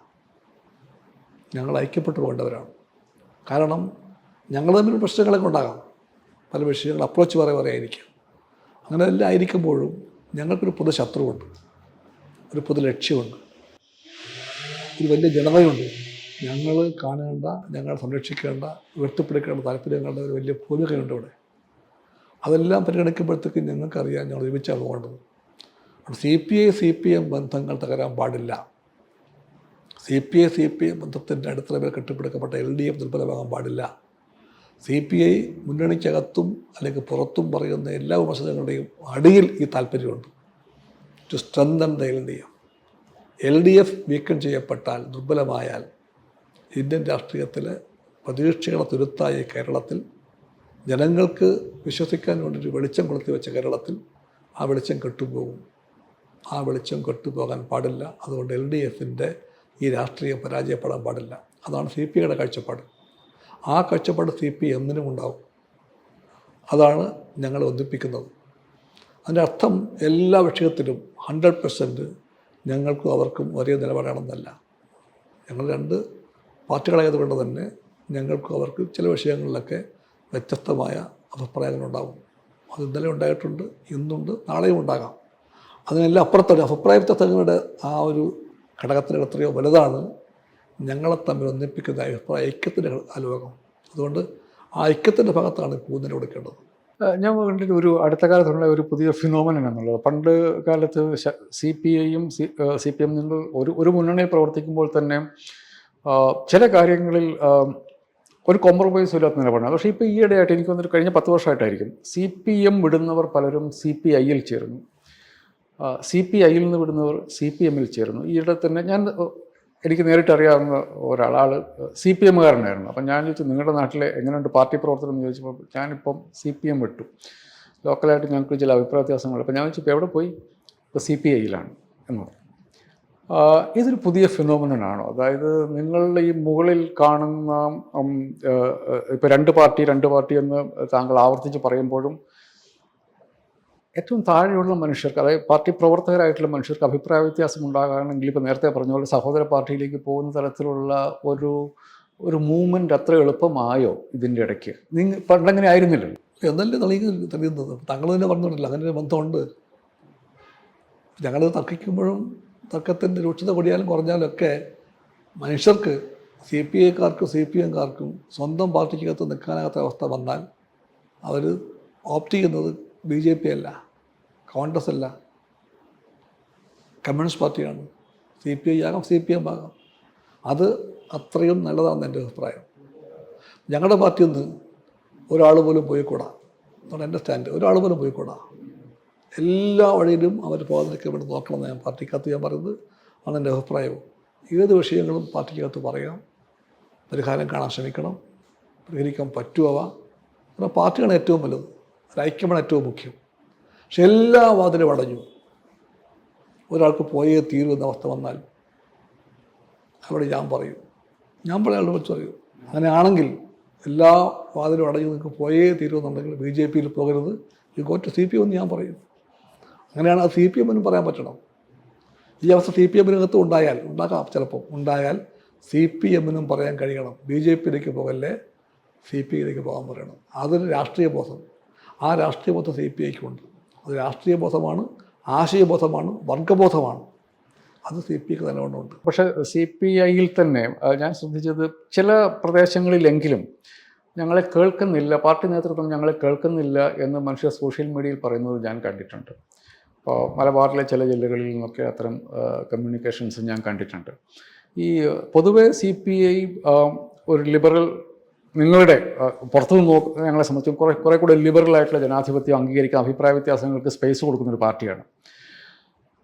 ഞങ്ങൾ ഐക്യപ്പെട്ടു പോകേണ്ടവരാണ്. കാരണം ഞങ്ങൾ തമ്മിൽ പ്രശ്നങ്ങളൊക്കെ ഉണ്ടാകാം, പല വിഷയങ്ങൾ അപ്രോച്ച് വേറെ ആയിരിക്കും. അങ്ങനെ എല്ലാം ആയിരിക്കുമ്പോഴും ഞങ്ങൾക്കൊരു പൊതു ശത്രുവുണ്ട്, ഒരു പൊതു ലക്ഷ്യമുണ്ട്, ഒരു വലിയ ജനതയുണ്ട്. ഞങ്ങൾ കാണേണ്ട, ഞങ്ങൾ സംരക്ഷിക്കേണ്ട, ഉയർത്തിപ്പിടിക്കേണ്ട താല്പര്യങ്ങളുടെ ഒരു വലിയ ഭൂമികയുണ്ട് ഇവിടെ. അതെല്ലാം പരിഗണിക്കുമ്പോഴത്തേക്കും ഞങ്ങൾക്കറിയാം ഞങ്ങൾ ഒരുമിച്ചാണ് പോകേണ്ടത്. CPI-CPM ബന്ധങ്ങൾ തകരാൻ പാടില്ല. CPI-CPM ബന്ധത്തിൻ്റെ അടിത്തറയിൽ കെട്ടിപ്പിടിക്കപ്പെട്ട LDF ദുർബലമാകാൻ പാടില്ല. CPI മുന്നണിക്കകത്തും അല്ലെങ്കിൽ പുറത്തും പറയുന്ന എല്ലാ വിമർശനങ്ങളുടെയും അടിയിൽ ഈ താല്പര്യമുണ്ട്, to strengthen the LDF. LDF വീക്കം ചെയ്യപ്പെട്ടാൽ, ദുർബലമായാൽ, ഇന്ത്യൻ രാഷ്ട്രീയത്തിലെ പ്രതീക്ഷകളെ തുരുത്തായ കേരളത്തിൽ, ജനങ്ങൾക്ക് വിശ്വസിക്കാൻ വേണ്ടി വെളിച്ചം കൊളുത്തി വെച്ച കേരളത്തിൽ ആ വെളിച്ചം കെട്ടുപോകും. ആ വെളിച്ചം കെട്ടുപോകാൻ പാടില്ല. അതുകൊണ്ട് LDFൻ്റെ ഈ രാഷ്ട്രീയം പരാജയപ്പെടാൻ പാടില്ല. അതാണ് CPIയുടെ കാഴ്ചപ്പാട്. ആ കാഴ്ചപ്പാട് CPMനും ഉണ്ടാവും. അതാണ് ഞങ്ങൾ ഒന്നിപ്പിക്കുന്നത്. അതിൻ്റെ അർത്ഥം എല്ലാ വിഷയത്തിലും 100% ഞങ്ങൾക്കും അവർക്കും ഒരേ നിലപാടാണെന്നല്ല. ഞങ്ങൾ രണ്ട് പാർട്ടികളായതുകൊണ്ട് തന്നെ ഞങ്ങൾക്കും അവർക്കും ചില വിഷയങ്ങളിലൊക്കെ വ്യത്യസ്തമായ അഭിപ്രായങ്ങളുണ്ടാകും. അത് ഇന്നലെ ഉണ്ടായിട്ടുണ്ട്, ഇന്നുണ്ട്, നാളെയും ഉണ്ടാകാം. അതിനെല്ലാം അപ്പുറത്തൊരു അഭിപ്രായ വ്യത്യസ്തങ്ങളുടെ ആ ഒരു ഘടകത്തിന് എത്രയോ വലുതാണ് ഞങ്ങളെ തമ്മിൽ ഒന്നിപ്പിക്കുന്ന അഭിപ്രായ ഐക്യത്തിൻ്റെ ആലോകം. അതുകൊണ്ട് ആ ഐക്യത്തിൻ്റെ ഭാഗത്താണ് ഊന്നൽ കൊടുക്കേണ്ടത്. ഞാൻ കണ്ടിട്ട് ഒരു അടുത്ത കാലത്തുള്ള ഒരു പുതിയ ഫിനോമിനൻ എന്നുള്ളത്, പണ്ട് കാലത്ത് CPIയും CPM ഒരു മുന്നണിയിൽ പ്രവർത്തിക്കുമ്പോൾ തന്നെ ചില കാര്യങ്ങളിൽ ഒരു കോംപ്രമൈസും ഇല്ലാത്ത നിലപാടാണ്. പക്ഷേ ഇപ്പോൾ ഈയിടെയായിട്ട് എനിക്ക് തോന്നുന്നു കഴിഞ്ഞ 10 വർഷമായിട്ടായിരിക്കും CPM വിടുന്നവർ പലരും CPIയിൽ ചേരുന്നു, CPIയിൽ നിന്ന് വിടുന്നവർ CPMൽ ചേരുന്നു. ഈയിടെ തന്നെ എനിക്ക് നേരിട്ട് അറിയാവുന്ന ആൾ CPMകാരനായിരുന്നു. അപ്പം ഞാൻ ചോദിച്ചു, നിങ്ങളുടെ നാട്ടിലെ എങ്ങനെയുണ്ട് പാർട്ടി പ്രവർത്തനം എന്ന് ചോദിച്ചപ്പോൾ ഞാനിപ്പം CPM വിട്ടു, ലോക്കലായിട്ട് ഞങ്ങൾക്ക് ചില അഭിപ്രായ വ്യത്യാസങ്ങൾ. അപ്പം ഞാൻ ചോദിച്ചു, ഇപ്പോൾ എവിടെ പോയി? ഇപ്പോൾ CPIയിലാണ് എന്ന് പറഞ്ഞു. ഇതൊരു പുതിയ ഫിനോമിനനാണോ? അതായത് നിങ്ങളുടെ ഈ മുകളിൽ കാണുന്ന ഇപ്പോൾ രണ്ട് പാർട്ടി എന്ന് താങ്കൾ ആവർത്തിച്ച് പറയുമ്പോഴും ഏറ്റവും താഴെയുള്ള മനുഷ്യർക്ക്, അതായത് പാർട്ടി പ്രവർത്തകരായിട്ടുള്ള മനുഷ്യർക്ക് അഭിപ്രായ വ്യത്യാസം ഉണ്ടാകുകയാണെങ്കിൽ ഇപ്പോൾ നേരത്തെ പറഞ്ഞ പോലെ സഹോദര പാർട്ടിയിലേക്ക് പോകുന്ന തരത്തിലുള്ള ഒരു മൂവ്മെൻറ്റ് അത്ര എളുപ്പമായോ ഇതിൻ്റെ ഇടയ്ക്ക്? പണ്ടങ്ങനെ ആയിരുന്നില്ലല്ലോ. എന്നല്ലേ തെളിയുന്നത്? താങ്കൾ തന്നെ പറഞ്ഞിട്ടില്ല അങ്ങനെ ഒരു ബന്ധമുണ്ട്. ഞങ്ങൾ തർക്കിക്കുമ്പോഴും തർക്കത്തിൻ്റെ രൂക്ഷത കൂടിയാലും കുറഞ്ഞാലും ഒക്കെ മനുഷ്യർക്ക് CPIക്കാർക്കും CPMകാർക്കും സ്വന്തം പാർട്ടിക്കകത്ത് നിൽക്കാനാകാത്ത അവസ്ഥ വന്നാൽ അവർ ഓപ്റ്റ് ചെയ്യുന്നത് BJP അല്ല, കോൺഗ്രസ് അല്ല, കമ്മ്യൂണിസ്റ്റ് പാർട്ടിയാണ്. CPI ആകാം, CPM ആകാം. അത് അത്രയും നല്ലതാണെന്ന് എൻ്റെ അഭിപ്രായം. ഞങ്ങളുടെ പാർട്ടിയിൽ നിന്ന് ഒരാൾ പോലും പോയിക്കൂടാ എന്നാണ് എൻ്റെ സ്റ്റാൻഡ്. ഒരാൾ പോലും പോയിക്കൂടാ. എല്ലാ വഴിയിലും അവർ പോകാതിരിക്കാൻ വേണ്ടി നോക്കണമെന്ന് ഞാൻ പാർട്ടിക്കകത്ത് ഞാൻ പറയുന്നത് ആണ് എൻ്റെ അഭിപ്രായവും. ഏത് വിഷയങ്ങളും പാർട്ടിക്കകത്ത് പറയാം, പരിഹാരം കാണാൻ ശ്രമിക്കണം, പരിഹരിക്കാൻ പറ്റുമവ. കാരണം പാർട്ടിയാണ് ഏറ്റവും വലുത്, ഐക്യമാണ് ഏറ്റവും മുഖ്യം. പക്ഷെ എല്ലാ വാതിലും അടഞ്ഞു, ഒരാൾക്ക് പോയേ തീരുമെന്ന അവസ്ഥ വന്നാൽ അവിടെ ഞാൻ പറയാനുള്ള വെച്ച് പറയൂ. അങ്ങനെയാണെങ്കിൽ എല്ലാ വാതിലും അടഞ്ഞു നിങ്ങൾക്ക് പോയേ തീരുമെന്നുണ്ടെങ്കിൽ BJPയിൽ പോകരുത്, യു ഗോ ടു CPM എന്ന് ഞാൻ പറയും. അങ്ങനെയാണ് അത് CPMനും പറയാൻ പറ്റണം. ഈ അവസ്ഥ CPMനകത്ത് ഉണ്ടാകാം, ചിലപ്പോൾ ഉണ്ടായാൽ CPMനും പറയാൻ കഴിയണം, BJPയിലേക്ക് പോകല്ലേ, CPIയിലേക്ക് പോകാൻ പറയണം. അതൊരു രാഷ്ട്രീയ ബോധം. ആ രാഷ്ട്രീയ ബോധം CPIക്കുണ്ട്. അത് രാഷ്ട്രീയ ബോധമാണ്, ആശയബോധമാണ്, വർഗബോധമാണ്. അത് CPIക്ക് തന്നെ കൊണ്ടുണ്ട്. പക്ഷേ CPIയിൽ തന്നെ ഞാൻ ശ്രദ്ധിച്ചത് ചില പ്രദേശങ്ങളിലെങ്കിലും ഞങ്ങളെ കേൾക്കുന്നില്ല, പാർട്ടി നേതൃത്വം ഞങ്ങളെ കേൾക്കുന്നില്ല എന്ന് മനുഷ്യർ സോഷ്യൽ മീഡിയയിൽ പറയുന്നത് ഞാൻ കണ്ടിട്ടുണ്ട്. അപ്പോൾ മലബാറിലെ ചില ജില്ലകളിൽ നിന്നൊക്കെ അത്തരം കമ്മ്യൂണിക്കേഷൻസ് ഞാൻ കണ്ടിട്ടുണ്ട്. ഈ പൊതുവെ CPI ഒരു ലിബറൽ, നിങ്ങളുടെ പുറത്തുനിന്ന് ഞങ്ങളെ സംബന്ധിച്ചും കുറേ കൂടെ ലിബറലായിട്ടുള്ള ജനാധിപത്യം അംഗീകരിക്കാൻ അഭിപ്രായ വ്യത്യാസങ്ങൾക്ക് സ്പേസ് കൊടുക്കുന്നൊരു പാർട്ടിയാണ്.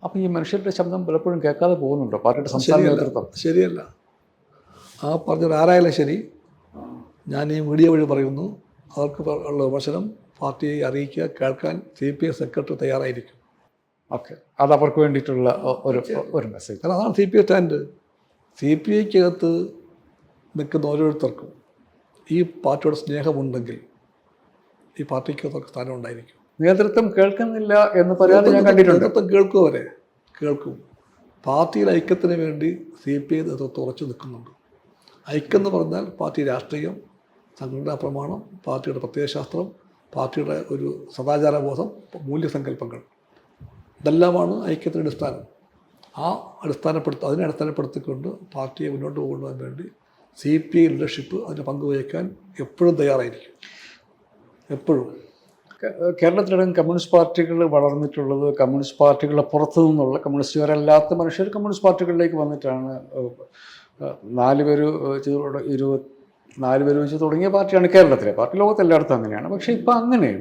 അപ്പോൾ ഈ മനുഷ്യരുടെ ശബ്ദം പലപ്പോഴും കേൾക്കാതെ പോകുന്നുണ്ടോ പാർട്ടിയുടെ സംസ്ഥാന നേതൃത്വം? ശരിയല്ല. ആ പറഞ്ഞത് ആരായാലും ശരി, ഞാൻ ഈ മീഡിയ വഴി പറയുന്നു, അവർക്ക് ഉള്ള വിമർശനം പാർട്ടിയെ അറിയിക്കുക, കേൾക്കാൻ CPI സെക്രട്ടറി തയ്യാറായിരിക്കും. ഓക്കെ, അത് അവർക്ക് വേണ്ടിയിട്ടുള്ള ഒരു മെസ്സേജ്. കാരണം അതാണ് CPI സ്റ്റാൻഡ്. CPIക്കകത്ത് നിൽക്കുന്ന ഓരോരുത്തർക്കും ഈ പാർട്ടിയോട് സ്നേഹമുണ്ടെങ്കിൽ ഈ പാർട്ടിക്കകത്തൊക്കെ സ്ഥാനം ഉണ്ടായിരിക്കും. നേതൃത്വം കേൾക്കുന്നില്ല എന്ന് പരാതി ഞാൻ കണ്ടിട്ടുണ്ട്. നേതൃത്വം കേൾക്കും. പാർട്ടിയിൽ ഐക്യത്തിന് വേണ്ടി CPI നേതൃത്വം ഉറച്ചു നിൽക്കുന്നുണ്ട്. ഐക്യം എന്ന് പറഞ്ഞാൽ പാർട്ടി രാഷ്ട്രീയം, സംഘടനാ പ്രമാണം, പാർട്ടിയുടെ പ്രത്യയശാസ്ത്രം, പാർട്ടിയുടെ ഒരു സദാചാരബോധം, മൂല്യസങ്കല്പങ്ങൾ, ഇതെല്ലാമാണ് ഐക്യത്തിൻ്റെ അടിസ്ഥാനം. അതിനെ അടിസ്ഥാനപ്പെടുത്തിക്കൊണ്ട് പാർട്ടിയെ മുന്നോട്ട് കൊണ്ടുപോകാൻ വേണ്ടി CPI ലീഡർഷിപ്പ് അതിന് പങ്കുവയ്ക്കാൻ എപ്പോഴും തയ്യാറായിരിക്കും. എപ്പോഴും. കേരളത്തിലടക്കം കമ്മ്യൂണിസ്റ്റ് പാർട്ടികൾ വളർന്നിട്ടുള്ളത് കമ്മ്യൂണിസ്റ്റ് പാർട്ടികളുടെ പുറത്തു നിന്നുള്ള കമ്മ്യൂണിസ്റ്റുകാരല്ലാത്ത മനുഷ്യർ കമ്മ്യൂണിസ്റ്റ് പാർട്ടികളിലേക്ക് വന്നിട്ടാണ്. 4 പേര് വെച്ച് തുടങ്ങിയ പാർട്ടിയാണ് കേരളത്തിലെ പാർട്ടി. ലോകത്തെല്ലായിടത്തും അങ്ങനെയാണ്. പക്ഷേ ഇപ്പം അങ്ങനെ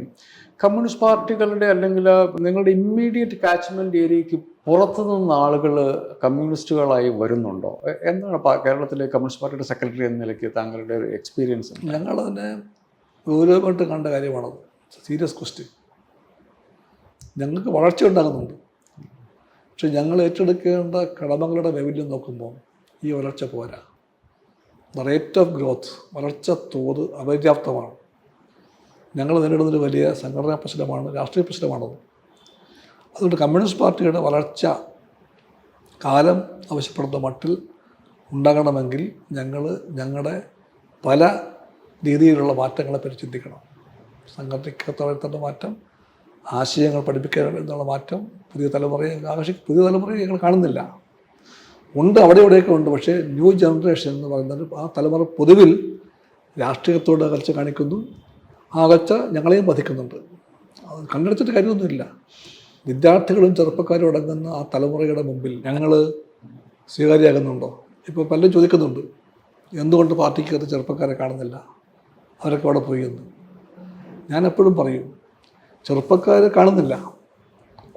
കമ്മ്യൂണിസ്റ്റ് പാർട്ടികളുടെ അല്ലെങ്കിൽ നിങ്ങളുടെ ഇമ്മീഡിയറ്റ് കാച്ച്മെൻറ്റ് ഏരിയയ്ക്ക് പുറത്തു നിന്ന് ആളുകൾ കമ്മ്യൂണിസ്റ്റുകളായി വരുന്നുണ്ടോ? എന്താണ് കേരളത്തിലെ കമ്മ്യൂണിസ്റ്റ് പാർട്ടിയുടെ സെക്രട്ടറി എന്ന നിലയ്ക്ക് താങ്കളുടെ ഒരു എക്സ്പീരിയൻസ്? ഞങ്ങൾ തന്നെ ഗൗരവമായിട്ട് കണ്ട കാര്യമാണത്. Serious question. ഞങ്ങൾക്ക് വളർച്ച ഉണ്ടാകുന്നുണ്ട്, പക്ഷെ ഞങ്ങൾ ഏറ്റെടുക്കേണ്ട കടമകളുടെ വൈവിധ്യം നോക്കുമ്പോൾ ഈ വളർച്ച പോരാ. റേറ്റ് ഓഫ് ഗ്രോത്ത്, വളർച്ച തോത് അപര്യാപ്തമാണ്. ഞങ്ങൾ നേരിടുന്നൊരു വലിയ സംഘടനാ പ്രശ്നമാണ്, രാഷ്ട്രീയ പ്രശ്നമാണത്. അതുകൊണ്ട് കമ്മ്യൂണിസ്റ്റ് പാർട്ടിയുടെ വളർച്ച കാലം ആവശ്യപ്പെടുന്ന മട്ടിൽ ഉണ്ടാകണമെങ്കിൽ ഞങ്ങളുടെ പല രീതിയിലുള്ള മാറ്റങ്ങളെ പറ്റി ചിന്തിക്കണം. സംഘടനയ്ക്കകത്ത് മാറ്റം, ആശയങ്ങൾ പഠിപ്പിക്കാൻ എന്നുള്ള മാറ്റം, പുതിയ തലമുറയെ ഞങ്ങൾ കാണുന്നില്ല. ഉണ്ട്, അവിടെ ഇവിടെയൊക്കെ ഉണ്ട്. പക്ഷേ ന്യൂ ജനറേഷൻ എന്ന് പറയുന്നത് ആ തലമുറ പൊതുവിൽ രാഷ്ട്രീയത്തോട് അകൽച്ച കാണിക്കുന്നു. ആ അകൽച്ച ഞങ്ങളെയും ബാധിക്കുന്നുണ്ട്. അത് കണ്ടെടുത്തിട്ട് കാര്യമൊന്നുമില്ല. വിദ്യാർത്ഥികളും ചെറുപ്പക്കാരും അടങ്ങുന്ന ആ തലമുറയുടെ മുമ്പിൽ ഞങ്ങൾ സ്വീകാര്യമാകുന്നുണ്ടോ? ഇപ്പോൾ പലരും ചോദിക്കുന്നുണ്ട്, എന്തുകൊണ്ട് പാർട്ടിക്കകത്ത് ചെറുപ്പക്കാരെ കാണുന്നില്ല, അവരൊക്കെ അവിടെ പോയി എന്ന്. ഞാൻ എപ്പോഴും പറയും, ചെറുപ്പക്കാരെ കാണുന്നില്ല,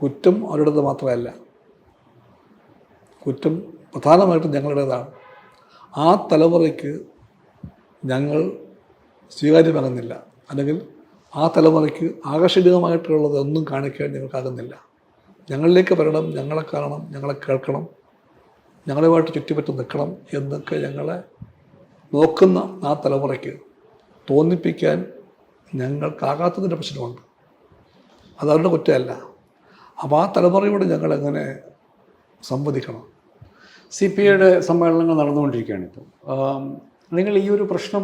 കുറ്റം അവരുടേത് മാത്രമല്ല, കുറ്റം പ്രധാനമായിട്ടും ഞങ്ങളുടേതാണ്. ആ തലമുറയ്ക്ക് ഞങ്ങൾ സ്വീകാര്യമാകുന്നില്ല, അല്ലെങ്കിൽ ആ തലമുറയ്ക്ക് ആകർഷണീയമായിട്ടുള്ളത് ഒന്നും കാണിക്കാൻ ഞങ്ങൾക്കാകുന്നില്ല. ഞങ്ങളിലേക്ക് വരണം, ഞങ്ങളെ കാണണം, ഞങ്ങളെ കേൾക്കണം, ഞങ്ങളുമായിട്ട് ചുറ്റിപ്പറ്റി നിൽക്കണം എന്നൊക്കെ ഞങ്ങളെ നോക്കുന്ന ആ തലമുറയ്ക്ക് തോന്നിപ്പിക്കാൻ ഞങ്ങൾക്കാകാത്തതിൻ്റെ പ്രശ്നമുണ്ട്. അതവരുടെ കുറ്റമല്ല. അപ്പോൾ ആ തലമുറയോട് ഞങ്ങളെങ്ങനെ സംവദിക്കണം? CPIയുടെ സമ്മേളനങ്ങൾ നടന്നുകൊണ്ടിരിക്കുകയാണ് ഇപ്പോൾ. നിങ്ങൾ ഈ ഒരു പ്രശ്നം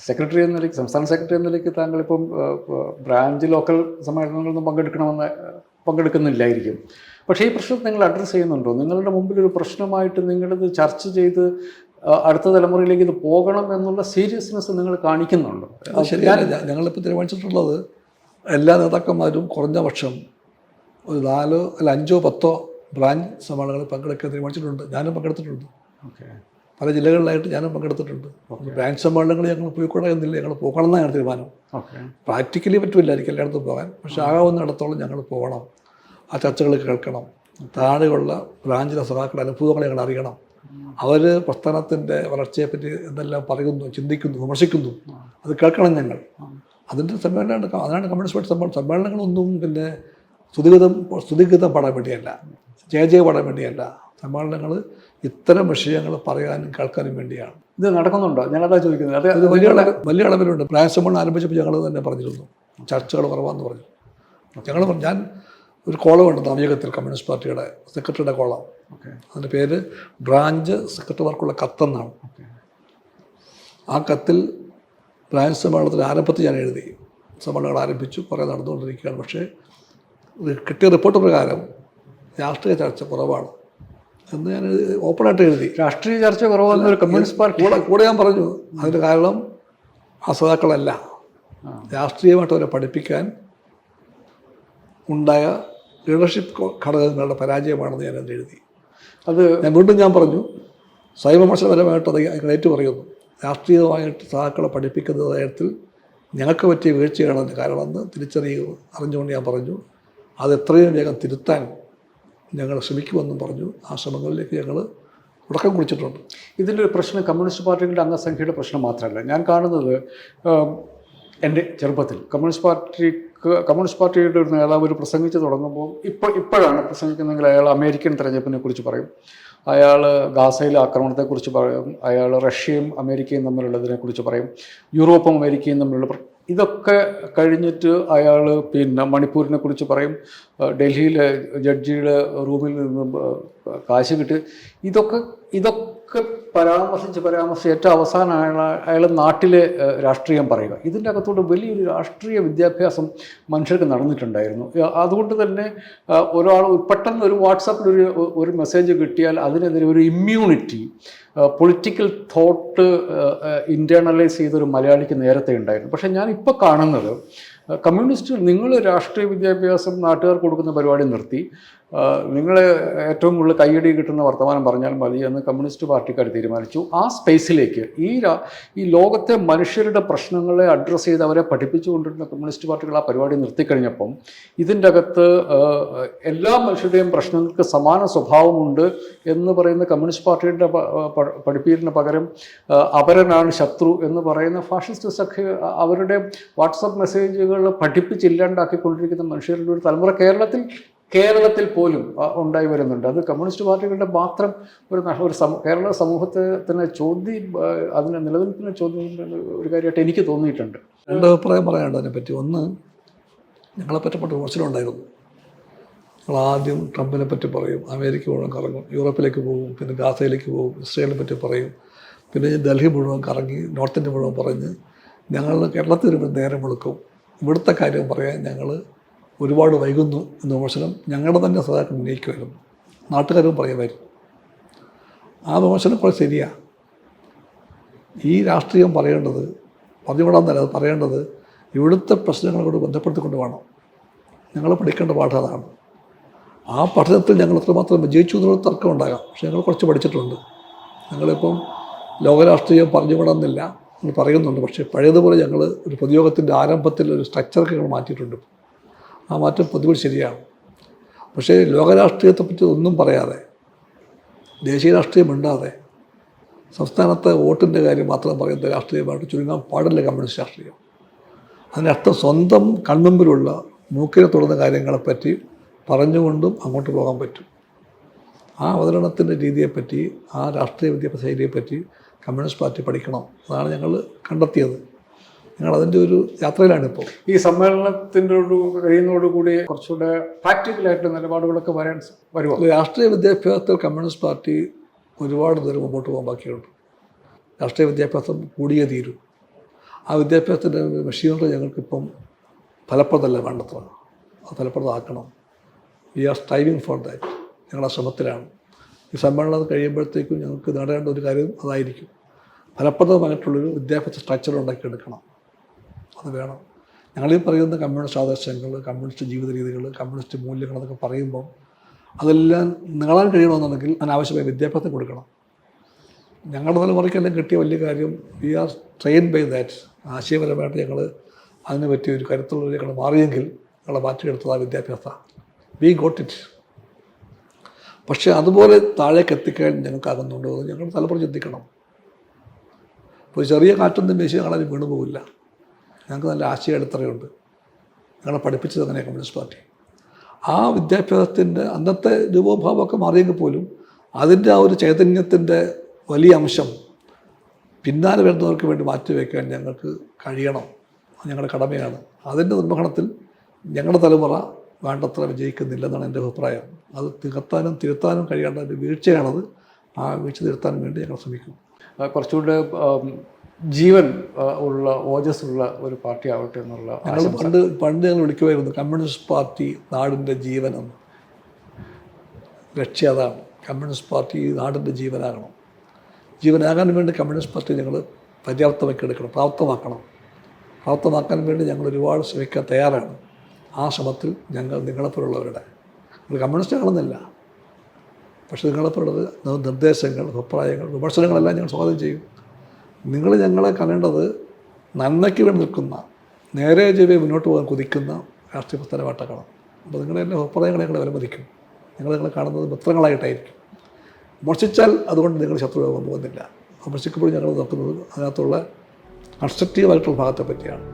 സെക്രട്ടറി എന്ന നിലയ്ക്ക്, സംസ്ഥാന സെക്രട്ടറി എന്ന നിലയ്ക്ക് താങ്കളിപ്പം ബ്രാഞ്ച് ലോക്കൽ സമ്മേളനങ്ങളൊന്നും പങ്കെടുക്കുന്നില്ലായിരിക്കും. പക്ഷേ ഈ പ്രശ്നം നിങ്ങൾ അഡ്രസ്സ് ചെയ്യുന്നുണ്ടോ? നിങ്ങളുടെ മുമ്പിൽ ഒരു പ്രശ്നമായിട്ട് നിങ്ങളിത് ചർച്ച ചെയ്ത് അടുത്ത തലമുറയിലേക്ക് ഇത് പോകണം എന്നുള്ള സീരിയസ്നെസ് നിങ്ങൾ കാണിക്കുന്നുണ്ടോ? അത് ശരിയല്ല. ഞങ്ങളിപ്പോൾ തീരുമാനിച്ചിട്ടുള്ളത് എല്ലാ നേതാക്കന്മാരും കുറഞ്ഞ പക്ഷം ഒരു 4 അല്ല 5 10 ബ്രാഞ്ച് സമ്മേളനങ്ങളിൽ പങ്കെടുക്കാൻ തീരുമാനിച്ചിട്ടുണ്ട്. ഞാനും പങ്കെടുത്തിട്ടുണ്ട്. ഓക്കെ. പല ജില്ലകളിലായിട്ട് ഞാനും പങ്കെടുത്തിട്ടുണ്ട്. ബ്രാഞ്ച് സമ്മേളനങ്ങൾ ഞങ്ങൾ പോയിക്കൂടാ എന്നില്ല, ഞങ്ങൾ പോകണം എന്നാണ് ഞങ്ങളുടെ തീരുമാനം. ഓക്കെ. പ്രാക്ടിക്കലി പറ്റില്ലായിരിക്കും എല്ലായിടത്തും പോകാൻ, പക്ഷേ ആകാവുന്നിടത്തോളം ഞങ്ങൾ പോകണം. ആ ചർച്ചകൾ കേൾക്കണം. താഴെയുള്ള ബ്രാഞ്ചിലെ സഖാക്കളുടെ അനുഭവങ്ങളെ ഞങ്ങൾ അറിയണം. അവർ പ്രസ്ഥാനത്തിൻ്റെ വളർച്ചയെപ്പറ്റി എന്തെല്ലാം പറയുന്നു, ചിന്തിക്കുന്നു, വിമർശിക്കുന്നു, അത് കേൾക്കണം ഞങ്ങൾ. അതിൻ്റെ സമ്മേളനമാണ്. അതാണ് കമ്മ്യൂണിസ്റ്റ് പാർട്ടി സമ്മേളനങ്ങളൊന്നും പിന്നെ സ്തുതിഗീതം പാടാൻ വേണ്ടിയല്ല, ജയ പാടാൻ വേണ്ടിയല്ല. സമ്മേളനങ്ങൾ ഇത്തരം വിഷയങ്ങൾ പറയാനും കേൾക്കാനും വേണ്ടിയാണ്. ഇത് നടക്കുന്നുണ്ടോ? ഞാനതാ ചോദിക്കുന്നത്. അത് വലിയ അളവിലുണ്ട്. ബ്രാഞ്ച് സമ്മേളനം ആരംഭിച്ചപ്പോൾ ഞങ്ങൾ തന്നെ പറഞ്ഞിരുന്നു ചർച്ചകൾ കുറവാന്ന് പറഞ്ഞു. ഞാൻ ഒരു കോളമുണ്ട് നവയുഗത്തിൽ കമ്മ്യൂണിസ്റ്റ് പാർട്ടിയുടെ സെക്രട്ടറിയുടെ കോളം. അതിൻ്റെ പേര് ബ്രാഞ്ച് സെക്രട്ടറിമാർക്കുള്ള കത്തെന്നാണ്. ആ കത്തിൽ ബ്രാഞ്ച് സമ്മേളനത്തിൻ്റെ ആരംഭത്തിൽ ഞാൻ എഴുതി, സമ്മേളനങ്ങൾ ആരംഭിച്ചു, കുറേ നടന്നുകൊണ്ടിരിക്കുകയാണ്, പക്ഷേ കിട്ടിയ റിപ്പോർട്ട് പ്രകാരം രാഷ്ട്രീയ ചർച്ച കുറവാണ് എന്ന് ഞാൻ ഓപ്പണായിട്ട് എഴുതി. രാഷ്ട്രീയ ചർച്ച കുറവെന്നൊരു കമ്മ്യൂണിസ്റ്റ് പാർട്ടി കൂടെ ഞാൻ പറഞ്ഞു, അതിൻ്റെ കാരണം ആ സഖാക്കളല്ല, രാഷ്ട്രീയമായിട്ട് അവരെ പഠിപ്പിക്കാൻ ഉണ്ടായ ലീഡർഷിപ്പ് ഘടകങ്ങളുടെ പരാജയമാണെന്ന് ഞാൻ അത് എഴുതി. അത് വീണ്ടും ഞാൻ പറഞ്ഞു, സ്വയംവിമർശനപരമായിട്ട് അത് ഏറ്റു പറയുന്നു. രാഷ്ട്രീയമായിട്ട് സഖാക്കളെ പഠിപ്പിക്കുന്ന കാര്യത്തിൽ ഞങ്ങൾക്ക് പറ്റിയ വീഴ്ചയാണ് അതിന് കാരണമെന്ന് അറിഞ്ഞുകൊണ്ട് ഞാൻ പറഞ്ഞു, അത് എത്രയും വേഗം തിരുത്താൻ ഞങ്ങൾ ശ്രമിക്കുമെന്നും പറഞ്ഞു. ആ ശ്രമങ്ങളിലേക്ക് ഞങ്ങൾ തുടക്കം കുറിച്ചിട്ടുണ്ട്. ഇതിൻ്റെ ഒരു പ്രശ്നം കമ്മ്യൂണിസ്റ്റ് പാർട്ടികളുടെ അംഗസംഖ്യയുടെ പ്രശ്നം മാത്രമല്ല. ഞാൻ കാണുന്നത് എൻ്റെ ചെറുപ്പത്തിൽ കമ്മ്യൂണിസ്റ്റ് പാർട്ടിയുടെ ഒരു നേതാവ് ഒരു പ്രസംഗിച്ച് തുടങ്ങുമ്പോൾ ഇപ്പോഴാണ് പ്രസംഗിക്കുന്നതെങ്കിൽ അയാൾ അമേരിക്കൻ തെരഞ്ഞെടുപ്പിനെ കുറിച്ച് പറയും, അയാൾ ഗാസയിലെ ആക്രമണത്തെക്കുറിച്ച് പറയും, അയാൾ റഷ്യയും അമേരിക്കയും തമ്മിലുള്ളതിനെക്കുറിച്ച് പറയും, യൂറോപ്പും അമേരിക്കയും തമ്മിലുള്ള ഇതൊക്കെ കഴിഞ്ഞിട്ട് അയാൾ പിന്നെ മണിപ്പൂരിനെ കുറിച്ച് പറയും, ഡൽഹിയിലെ ജഡ്ജിയുടെ റൂമിൽ നിന്ന് കാശ് കിട്ടി, ഇതൊക്കെ പരാമർശിച്ച് ഏറ്റവും അവസാനം അയാൾ നാട്ടിലെ രാഷ്ട്രീയം പറയുക. ഇതിൻ്റെ അകത്തോട് വലിയൊരു രാഷ്ട്രീയ വിദ്യാഭ്യാസം മനുഷ്യർക്ക് നടന്നിട്ടുണ്ടായിരുന്നു. അതുകൊണ്ട് തന്നെ ഒരാൾ പെട്ടെന്ന് ഒരു വാട്സാപ്പിൽ ഒരു മെസ്സേജ് കിട്ടിയാൽ അതിനെതിരെ ഒരു ഇമ്മ്യൂണിറ്റി, പൊളിറ്റിക്കൽ തോട്ട് ഇൻറ്റേർണലൈസ് ചെയ്തൊരു മലയാളിക്ക് നേരത്തെ ഉണ്ടായിരുന്നു. പക്ഷേ ഞാനിപ്പോൾ കാണുന്നത് കമ്മ്യൂണിസ്റ്റ് നിങ്ങൾ രാഷ്ട്രീയ വിദ്യാഭ്യാസം നാട്ടുകാർക്ക് കൊടുക്കുന്ന പരിപാടി നിർത്തി, നിങ്ങൾ ഏറ്റവും കൂടുതൽ കയ്യടി കിട്ടുന്ന വർത്തമാനം പറഞ്ഞാൽ മതി എന്ന് കമ്മ്യൂണിസ്റ്റ് പാർട്ടിക്കാർ തീരുമാനിച്ചു. ആ സ്പേസിലേക്ക് ഈ ലോകത്തെ മനുഷ്യരുടെ പ്രശ്നങ്ങളെ അഡ്രസ്സ് ചെയ്ത് അവരെ പഠിപ്പിച്ചുകൊണ്ടിരുന്ന കമ്മ്യൂണിസ്റ്റ് പാർട്ടികൾ ആ പരിപാടി നിർത്തിക്കഴിഞ്ഞപ്പം ഇതിൻ്റെ അകത്ത് എല്ലാ മനുഷ്യരുടെയും പ്രശ്നങ്ങൾക്ക് സമാന സ്വഭാവമുണ്ട് എന്ന് പറയുന്ന കമ്മ്യൂണിസ്റ്റ് പാർട്ടിയുടെ പഠിപ്പീരിന് പകരം അപരനാണ് ശത്രു എന്ന് പറയുന്ന ഫാഷിസ്റ്റ് സഖ്യ അവരുടെ വാട്സപ്പ് മെസ്സേജുകൾ പഠിപ്പിച്ചില്ലാണ്ടാക്കിക്കൊണ്ടിരിക്കുന്ന മനുഷ്യരുടെ ഒരു തലമുറ കേരളത്തിൽ പോലും ഉണ്ടായി വരുന്നുണ്ട്. അത് കമ്മ്യൂണിസ്റ്റ് പാർട്ടികളുടെ മാത്രം ഒരു കേരള സമൂഹത്തിന് അതിനെ നിലനിൽപ്പിനെ ചോദ്യം ഒരു കാര്യമായിട്ട് എനിക്ക് തോന്നിയിട്ടുണ്ട്. രണ്ട് അഭിപ്രായം പറയാനുണ്ട് അതിനെപ്പറ്റി. ഒന്ന്, ഞങ്ങളെ പറ്റപ്പെട്ട വിമർശനം ഉണ്ടായിരുന്നു. ഞങ്ങൾ ആദ്യം ട്രംപിനെ പറ്റി പറയും, അമേരിക്ക മുഴുവൻ കറങ്ങും, യൂറോപ്പിലേക്ക് പോകും, പിന്നെ ഗാസയിലേക്ക് പോകും, ഇസ്രയേലിനെ പറ്റി പറയും, പിന്നെ ഡൽഹി മുഴുവൻ കറങ്ങി നോർത്ത് ഇന്ത്യ മുഴുവൻ പറഞ്ഞ് ഞങ്ങൾ കേരളത്തിൽ വരുമ്പോൾ നേരം വെളുക്കും, ഇവിടുത്തെ കാര്യം പറയാൻ ഞങ്ങൾ ഒരുപാട് വൈകുന്നു എന്ന വിമർശനം ഞങ്ങളുടെ തന്നെ സദാക്കൾ ഉന്നയിക്കുമായിരുന്നു, നാട്ടുകാരും പറയുമായിരുന്നു. ആ വിമർശനം കുറേ ശരിയാണ്. ഈ രാഷ്ട്രീയം പറഞ്ഞുവിടാന്നല്ല, അത് പറയേണ്ടത് ഇവിടുത്തെ പ്രശ്നങ്ങളോട് ബന്ധപ്പെടുത്തിക്കൊണ്ട് വേണം. ഞങ്ങൾ പഠിക്കേണ്ട പാഠം അതാണ്. ആ പഠനത്തിൽ ഞങ്ങൾ എത്രമാത്രം വിജയിച്ചു എന്നുള്ള തർക്കം ഉണ്ടാകാം, പക്ഷെ ഞങ്ങൾ കുറച്ച് പഠിച്ചിട്ടുണ്ട്. ഞങ്ങളിപ്പം ലോകരാഷ്ട്രീയം പറഞ്ഞുവിടാന്നില്ല എന്ന് പറയുന്നുണ്ട്, പക്ഷേ പഴയതുപോലെ ഞങ്ങൾ ഒരു പൊതുയോഗത്തിൻ്റെ ആരംഭത്തിൽ ഒരു സ്ട്രക്ചറൊക്കെ ഞങ്ങൾ മാറ്റിയിട്ടുണ്ട്. ആ മാറ്റം പൊതുവെ ശരിയാണ്. പക്ഷേ ലോകരാഷ്ട്രീയത്തെപ്പറ്റി ഒന്നും പറയാതെ, ദേശീയ രാഷ്ട്രീയം മിണ്ടാതെ, സംസ്ഥാനത്തെ വോട്ടിൻ്റെ കാര്യം മാത്രം പറയുന്ന രാഷ്ട്രീയമായിട്ട് ചുരുങ്ങാൻ പാടില്ല കമ്മ്യൂണിസ്റ്റ് രാഷ്ട്രീയം. അതിനർത്ഥം സ്വന്തം കൺമുമ്പിലുള്ള മൂക്കിനെ തുടർന്ന കാര്യങ്ങളെപ്പറ്റി പറഞ്ഞുകൊണ്ടും അങ്ങോട്ട് പോകാൻ പറ്റും. ആ അവതരണത്തിൻ്റെ രീതിയെപ്പറ്റി, ആ രാഷ്ട്രീയ വിദ്യാഭ്യാസ ശൈലിയെപ്പറ്റി കമ്മ്യൂണിസ്റ്റ് പാർട്ടി പഠിക്കണം. അതാണ് ഞങ്ങൾ കണ്ടെത്തിയത്. ഞങ്ങൾ അതിൻ്റെ ഒരു യാത്രയിലാണിപ്പോൾ. ഈ സമ്മേളനത്തിൻ്റെ കഴിയുന്നതോടുകൂടി കുറച്ചുകൂടെ പ്രാക്ടിക്കലായിട്ട് നിലപാടുകളൊക്കെ വരുമോ? രാഷ്ട്രീയ വിദ്യാഭ്യാസത്തിൽ കമ്മ്യൂണിസ്റ്റ് പാർട്ടി ഒരുപാട് ദൂരം മുമ്പോട്ട് പോകാൻ ബാക്കിയുണ്ട്. രാഷ്ട്രീയ വിദ്യാഭ്യാസം കൂടിയേ തീരും. ആ വിദ്യാഭ്യാസത്തിൻ്റെ മെഷീനറി ഞങ്ങൾക്കിപ്പം ഫലപ്രദമല്ല വേണ്ടത്ര. അത് ഫലപ്രദമാക്കണം. We are striving for that. ഞങ്ങളുടെ ശ്രമത്തിലാണ്. ഈ സമ്മേളനം കഴിയുമ്പോഴത്തേക്കും ഞങ്ങൾക്ക് നേടേണ്ട ഒരു കാര്യം അതായിരിക്കും. ഫലപ്രദമായിട്ടുള്ളൊരു വിദ്യാഭ്യാസ സ്ട്രക്ചർ ഉണ്ടാക്കിയെടുക്കണം. അത് വേണം. ഞങ്ങളീ പറയുന്ന കമ്മ്യൂണിസ്റ്റ് ആദർശങ്ങൾ, കമ്മ്യൂണിസ്റ്റ് ജീവിത രീതികൾ, കമ്മ്യൂണിസ്റ്റ് മൂല്യങ്ങൾ എന്നൊക്കെ പറയുമ്പം അതെല്ലാം നേടാൻ കഴിയണമെന്നുണ്ടെങ്കിൽ അതിനാവശ്യമായ വിദ്യാഭ്യാസം കൊടുക്കണം. ഞങ്ങളുടെ തലമുറയ്ക്കെല്ലാം കിട്ടിയ വലിയ കാര്യം we are train by that. ആശയപരമായിട്ട് ഞങ്ങൾ അതിനെ പറ്റിയ ഒരു കരുത്തുള്ളവരെ ഞങ്ങൾ മാറിയെങ്കിൽ ഞങ്ങളെ മാറ്റിയെടുത്തത് ആ വിദ്യാഭ്യാസം. We got it. പക്ഷേ അതുപോലെ താഴേക്ക് എത്തിക്കാൻ ഞങ്ങൾക്കാകുന്നുണ്ടോ എന്ന് ഞങ്ങൾ തലമുറ ചിന്തിക്കണം. ഇപ്പോൾ ചെറിയ കാറ്റൊന്നും വീശി ഞങ്ങളതിന് വീണു പോകില്ല. ഞങ്ങൾക്ക് നല്ല ആശയ അടിത്തറയുണ്ട്. ഞങ്ങളെ പഠിപ്പിച്ചത് അങ്ങനെ കമ്മ്യൂണിസ്റ്റ് പാർട്ടി. ആ വിദ്യാഭ്യാസത്തിൻ്റെ അന്നത്തെ രൂപഭാവമൊക്കെ മാറിയെങ്കിൽ പോലും അതിൻ്റെ ആ ഒരു ചൈതന്യത്തിൻ്റെ വലിയ അംശം പിന്നാലെ വരുന്നവർക്ക് വേണ്ടി മാറ്റിവെക്കാൻ ഞങ്ങൾക്ക് കഴിയണം. അത് ഞങ്ങളുടെ കടമയാണ്. അതിൻ്റെ നിർവഹണത്തിൽ ഞങ്ങളുടെ തലമുറ വേണ്ടത്ര വിജയിക്കുന്നില്ലെന്നാണ് എൻ്റെ അഭിപ്രായം. അത് തികത്താനും തിരുത്താനും കഴിയേണ്ട ഒരു വീഴ്ചയാണത്. ആ വീഴ്ച തിരുത്താനും വേണ്ടി ഞങ്ങൾ ശ്രമിക്കും. കുറച്ചുകൂടെ ജീവൻ ഉള്ള ഓജസ്സുള്ള ഒരു പാർട്ടി ആവട്ടെ എന്നുള്ള ഞങ്ങൾ പണ്ട് ഞങ്ങൾ വിളിക്കുമായിരുന്നു കമ്മ്യൂണിസ്റ്റ് പാർട്ടി നാടിൻ്റെ ജീവനെന്ന്. ലക്ഷ്യം അതാണ്. കമ്മ്യൂണിസ്റ്റ് പാർട്ടി നാടിൻ്റെ ജീവനാകണം. ജീവനാകാൻ വേണ്ടി കമ്മ്യൂണിസ്റ്റ് പാർട്ടി ഞങ്ങൾ പര്യാപ്തമാക്കി എടുക്കണം, പ്രാപ്തമാക്കാൻ വേണ്ടി ഞങ്ങൾ ഒരുപാട് ശ്രമിക്കാൻ തയ്യാറാണ്. ആ ശ്രമത്തിൽ ഞങ്ങൾ നിങ്ങളെപ്പോലുള്ളവരുടെ കമ്മ്യൂണിസ്റ്റ് ആണെന്നില്ല, പക്ഷേ നിങ്ങളെപ്പോലുള്ളത് നിർദ്ദേശങ്ങൾ, അഭിപ്രായങ്ങൾ, വിമർശനങ്ങളെല്ലാം ഞങ്ങൾ സ്വാഗതം ചെയ്യും. നിങ്ങൾ ഞങ്ങളെ കാണേണ്ടത് നന്മയ്ക്ക് വേണ്ടി നിൽക്കുന്ന, നേരെ ജീവി മുന്നോട്ട് പോകാൻ കുതിക്കുന്ന രാഷ്ട്രീയ പ്രസ്ഥാനമായിട്ടാണ്. അപ്പോൾ നിങ്ങളുടെ എല്ലാ അഭിപ്രായങ്ങളെ ഞങ്ങൾ വിലമതിക്കും. നിങ്ങളെ കാണുന്നത് മിത്രങ്ങളായിട്ടായിരിക്കും. വിമർശിച്ചാൽ അതുകൊണ്ട് നിങ്ങൾ ശത്രുവാകാൻ പോകുന്നില്ല. വിമർശിക്കുമ്പോൾ ഞങ്ങൾ നോക്കുന്നത് അതിനകത്തുള്ള കൺസ്ട്രക്റ്റീവായിട്ടുള്ള ഭാഗത്തെ പറ്റിയാണ്.